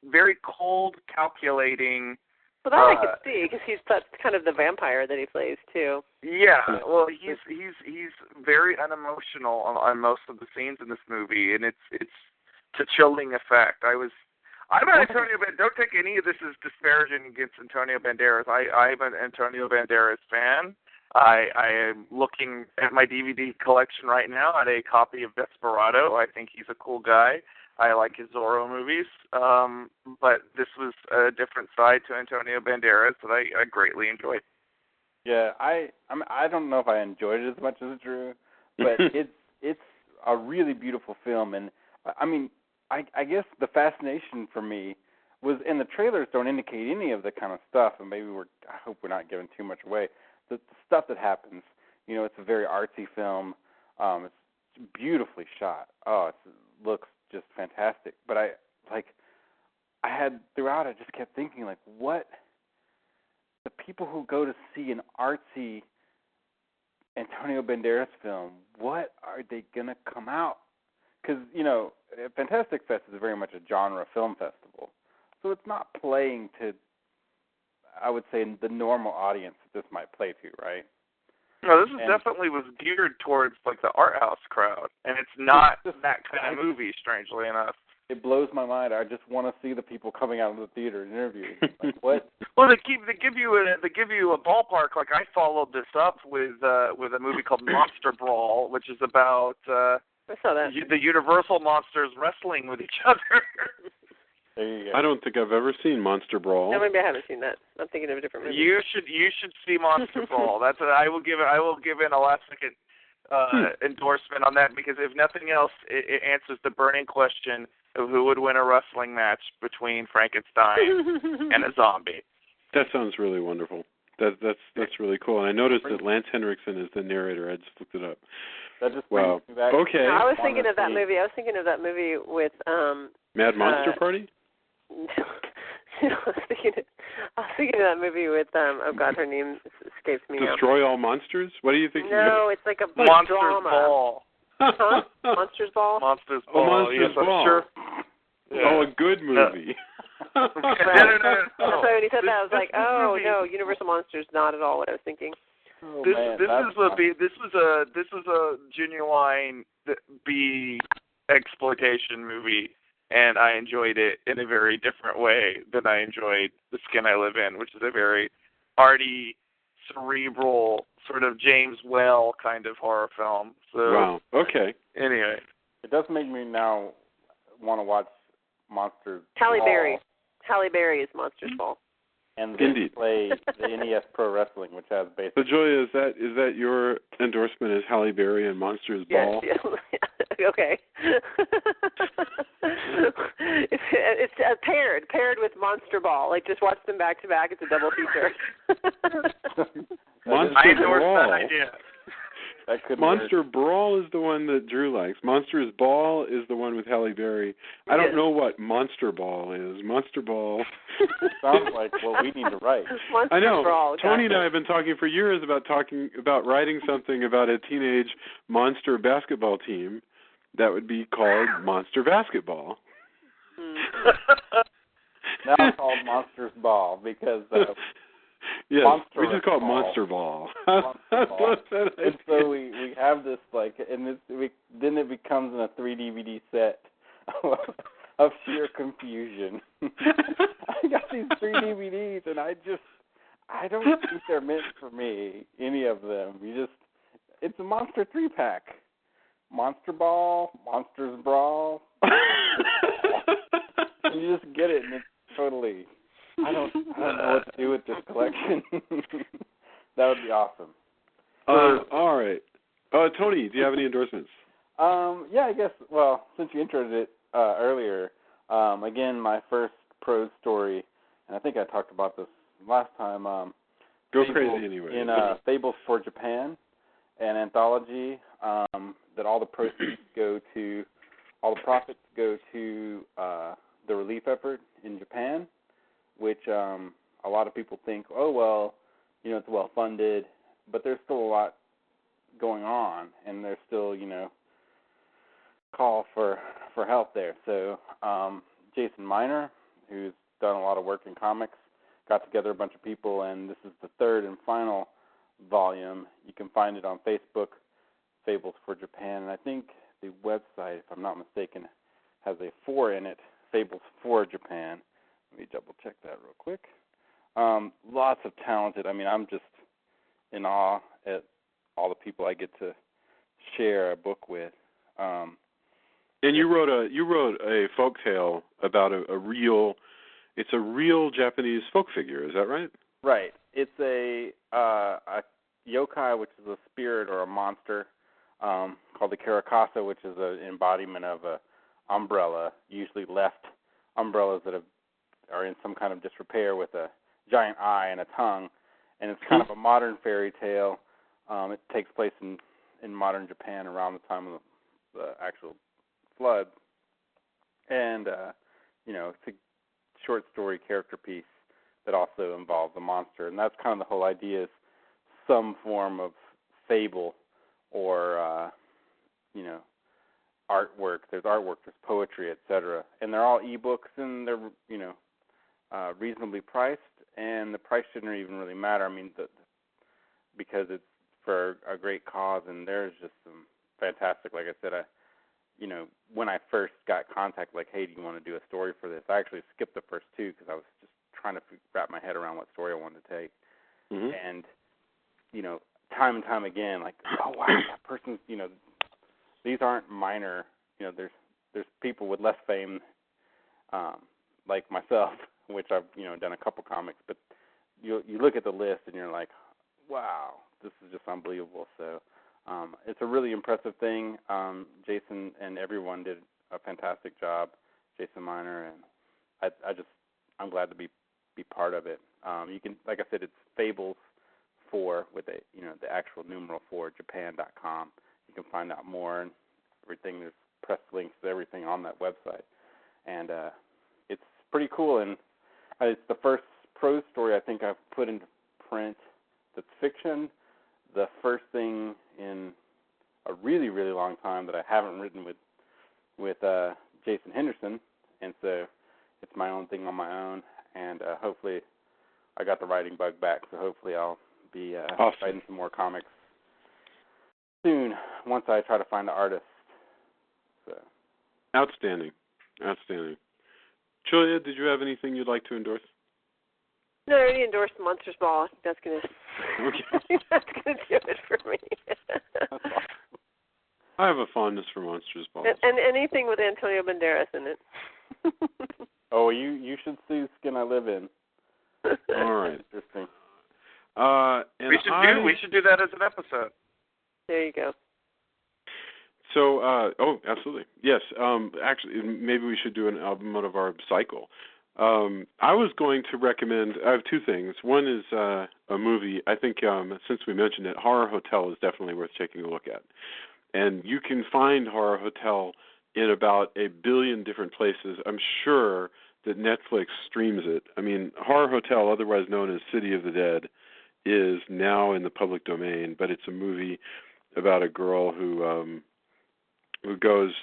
very cold, calculating. Well, that I could see because that's kind of the vampire that he plays too. Yeah, well, he's very unemotional on most of the scenes in this movie, and it's to chilling effect. I'm an Antonio Banderas. Don't take any of this as disparaging against Antonio Banderas. I'm an Antonio Banderas fan. I am looking at my DVD collection right now at a copy of Desperado. I think he's a cool guy. I like his Zorro movies, but this was a different side to Antonio Banderas that I greatly enjoyed. Yeah, I don't know if I enjoyed it as much as Drew, but it's a really beautiful film, and I mean, I guess the fascination for me was, and the trailers don't indicate any of the kind of stuff, and maybe I hope we're not giving too much away. The stuff that happens, it's a very artsy film. It's beautifully shot. Oh, it looks just fantastic. But I just kept thinking, like, what the people who go to see an artsy Antonio Banderas film, what are they gonna come out? Because Fantastic Fest is very much a genre film festival, so it's not playing to, I would say, the normal audience that this might play to, right? No, this definitely was geared towards like the art house crowd, and it's not that kind of movie, strangely enough. It blows my mind. I just want to see the people coming out of the theater and interviewing. Like, what? Well, they give you a ballpark. Like, I followed this up with a movie called Monster Brawl, which is about I saw that. The Universal monsters wrestling with each other. There you go. I don't think I've ever seen Monster Brawl. No, maybe I haven't seen that. I'm thinking of a different movie. You should see Monster Brawl. That's I will give in a last second endorsement on that, because if nothing else, it answers the burning question of who would win a wrestling match between Frankenstein and a zombie. That sounds really wonderful. That's really cool. And I noticed that Lance Henriksen is the narrator. I just looked it up. That just wow. Okay. No, I was thinking of that movie. I was thinking of that movie with Mad Monster Party? I was thinking of that movie with oh God, her name escapes me. Destroy All Monsters? What do you think? No, it's like a Monsters drama. Ball. Huh? Monsters Ball? Monsters Ball. Oh, Monsters yes, Ball. I'm sure. Yeah. Oh, a good movie. No. That's why when he said that, I was like, This oh movie- no, Universal Monsters, not at all what I was thinking. Oh, This man, this that's is a genuine B exploitation movie, and I enjoyed it in a very different way than I enjoyed The Skin I Live In, which is a very arty, cerebral, sort of James Whale kind of horror film. So Wow. Okay. anyway, It does make me now want to watch Monsters Halle Ball. Berry. Halle Berry is Monsters Ball. And they Indeed. play the NES Pro Wrestling, which has So, basically... Julia, is that your endorsement as Halle Berry and Monsters Ball? Yes, okay. it's paired with Monster Ball. Like, just watch them back to back. It's a double feature. Monster I endorse Brawl. that idea. That could Monster Brawl is the one that Drew likes. Monsters Ball is the one with Halle Berry. I don't Yes. know what Monster Ball is. Monster Ball. sounds like what we need to write. Monster I know. Brawl. Tony and gotcha. I have been talking for years about writing something about a teenage monster basketball team that would be called Monster Basketball. Now it's called Monsters Ball because yes, Monster we just call it Ball. Monster Ball. Monster I Ball. love that And idea. so we have this, like, and then it becomes in a 3 DVD set of sheer confusion. I got these 3 DVDs, and I don't think they're meant for me, any of them. It's a Monster 3-pack. Monster Ball, Monsters Brawl. And you just get it, and it's totally... I don't know what to do with this collection. That would be awesome. All right. Tony, do you have any endorsements? Yeah, I guess, well, since you introed it earlier, again, my first prose story, and I think I talked about this last time. Go Fables crazy anyway. In Fables for Japan, an anthology that all the profits go to the relief effort in Japan, which a lot of people think, oh, well, it's well funded, but there's still a lot going on, and there's still, call for help there. So Jason Miner, who's done a lot of work in comics, got together a bunch of people, and this is the third and final volume. You can find it on Facebook, Fables for Japan, and I think the website, if I'm not mistaken, has a 4 in it, Fables for Japan. Let me double check that real quick. Lots of talented. I mean, I'm just in awe at all the people I get to share a book with. And you wrote a folktale about a real Japanese folk figure. Is that right? Right. It's a yokai, which is a spirit or a monster, called the Karakasa, which is an embodiment of a umbrella, usually left umbrellas that are in some kind of disrepair with a giant eye and a tongue. And it's kind of a modern fairy tale. It takes place in modern Japan around the time of the actual flood. And, it's a short story character piece that also involves a monster. And that's kind of the whole idea, is some form of fable or, artwork. There's artwork, there's poetry, etc. And they're all ebooks, and they're, reasonably priced. And the price shouldn't even really matter. I mean, because it's for a great cause, and there's just some fantastic, like I said, when I first got contact, like, hey, do you want to do a story for this? I actually skipped the first 2 because I was just trying to wrap my head around what story I wanted to take. Mm-hmm. And, time and time again, like, oh, wow, that person's, these aren't minor, there's people with less fame, like myself, which I've, done a couple comics, but you look at the list and you're like, wow, this is just unbelievable. So it's a really impressive thing. Jason and everyone did a fantastic job, Jason Miner, and I'm glad to be part of it. You can, like I said, it's Fables 4 with the actual numeral 4, Japan.com. You can find out more and everything. There's press links to everything on that website, and it's pretty cool. And it's the first prose story I think I've put into print that's fiction. The first thing in a really, really long time that I haven't written with Jason Henderson, and so it's my own thing on my own, and hopefully I got the writing bug back, so hopefully I'll be awesome. writing some more comics soon once I try to find an artist. So. Outstanding. Julia, did you have anything you'd like to endorse? No, I already endorsed Monsters Ball. I think that's gonna. Okay. I think that's gonna do it for me. That's awesome. I have a fondness for Monsters Ball. And anything with Antonio Banderas in it. Oh, you should see Skin I Live In. All right. Interesting. And we should do that as an episode. There you go. So, absolutely. Yes. Actually, maybe we should do an album out of our cycle. I was going to recommend, I have two things. One is a movie. I think since we mentioned it, Horror Hotel is definitely worth taking a look at. And you can find Horror Hotel in about 1 billion different places. I'm sure that Netflix streams it. I mean, Horror Hotel, otherwise known as City of the Dead, is now in the public domain, but it's a movie about a girl who goes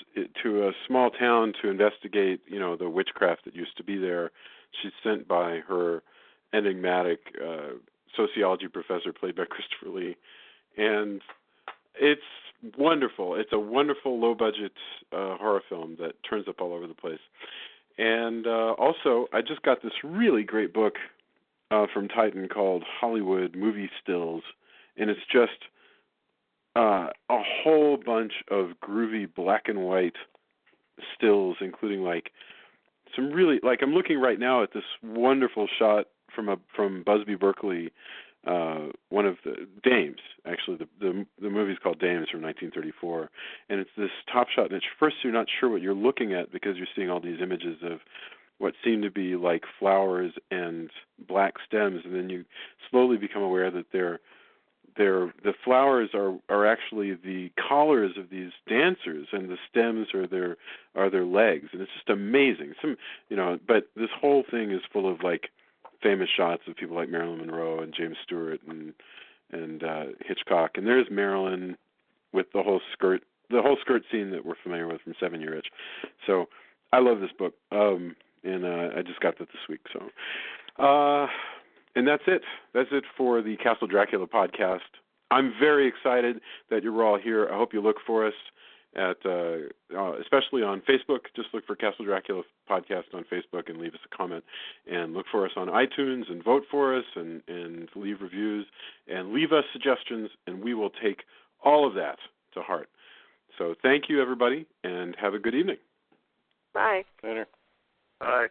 to a small town to investigate, the witchcraft that used to be there. She's sent by her enigmatic sociology professor, played by Christopher Leigh, and it's wonderful. It's a wonderful low-budget horror film that turns up all over the place. And also, I just got this really great book from Titan called Hollywood Movie Stills, and it's just a whole bunch of groovy black and white stills, including some really I'm looking right now at this wonderful shot from Busby Berkeley, one of the Dames. Actually, the movie's called Dames from 1934, and it's this top shot. And at first, you're not sure what you're looking at because you're seeing all these images of what seem to be like flowers and black stems, and then you slowly become aware that the flowers are actually the collars of these dancers, and the stems are their legs, and it's just amazing. But this whole thing is full of famous shots of people like Marilyn Monroe and James Stewart and Hitchcock, and there's Marilyn with the whole skirt scene that we're familiar with from 7 Year Itch. So I love this book, and I just got that this week. So. And that's it. That's it for the Castle Dracula podcast. I'm very excited that you're all here. I hope you look for us at, especially on Facebook. Just look for Castle Dracula podcast on Facebook and leave us a comment. And look for us on iTunes and vote for us and leave reviews and leave us suggestions, and we will take all of that to heart. So thank you, everybody, and have a good evening. Bye. Later. Bye.